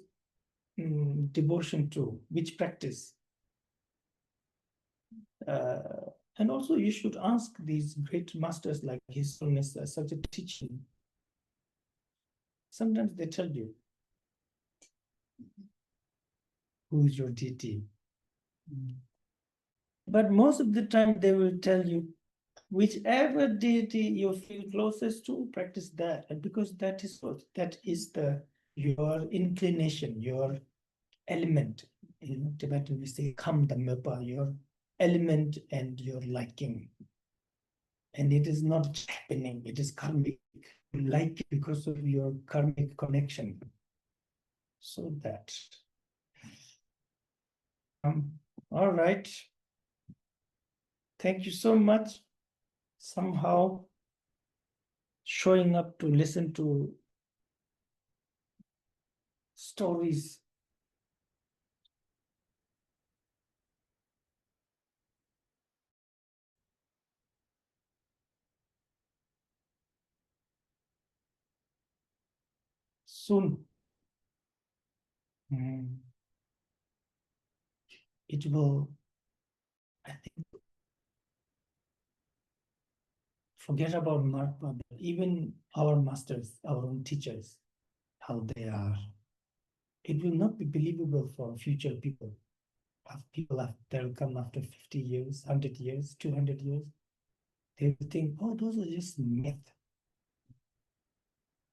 devotion to, which practice. And also you should ask these great masters like His Holiness such a teaching. Sometimes they tell you. who is your deity. But most of the time they will tell you, whichever deity you feel closest to, practice that. And because that is your inclination, your element. In Tibetan we say kam the Marpa, your element and your liking. And it is not happening, it is karmic. You like it because of your karmic connection. So that. All right. Thank you so much. Somehow showing up to listen to stories. Soon. It will, I think, forget about Marpa, but even our masters, our own teachers, how they are. It will not be believable for future people. People that will come after 50 years, 100 years, 200 years. They will think, oh, those are just myth.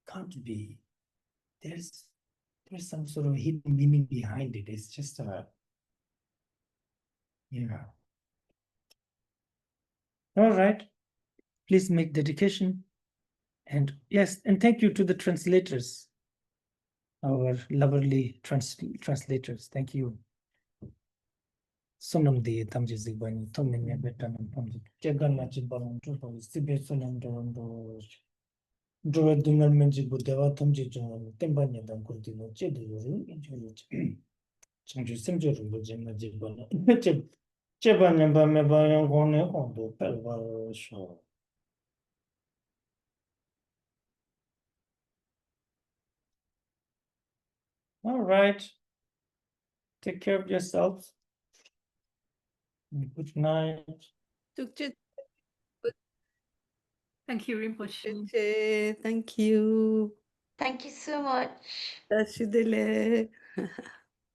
Can't be. There's some sort of hidden meaning behind it. It's just a, yeah. All right. Please make dedication. And yes, and thank you to the translators, our lovely translators. Thank you. Sonam de tamji zibani tomenya betanam tamji jagana jibalan to sibe sonam do do dungal menji budewa tamji jo tembanya dan kurtino chedu yoru injulu changju semjo rumbo jenna jibana chebanya ba me ba yang gone ondo pelva sho. All right. Take care of yourselves. Good night. Thank you, Rinpoche. Thank you. Thank you so much. Tashidele.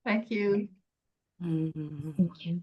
Thank you. Mm. Thank you.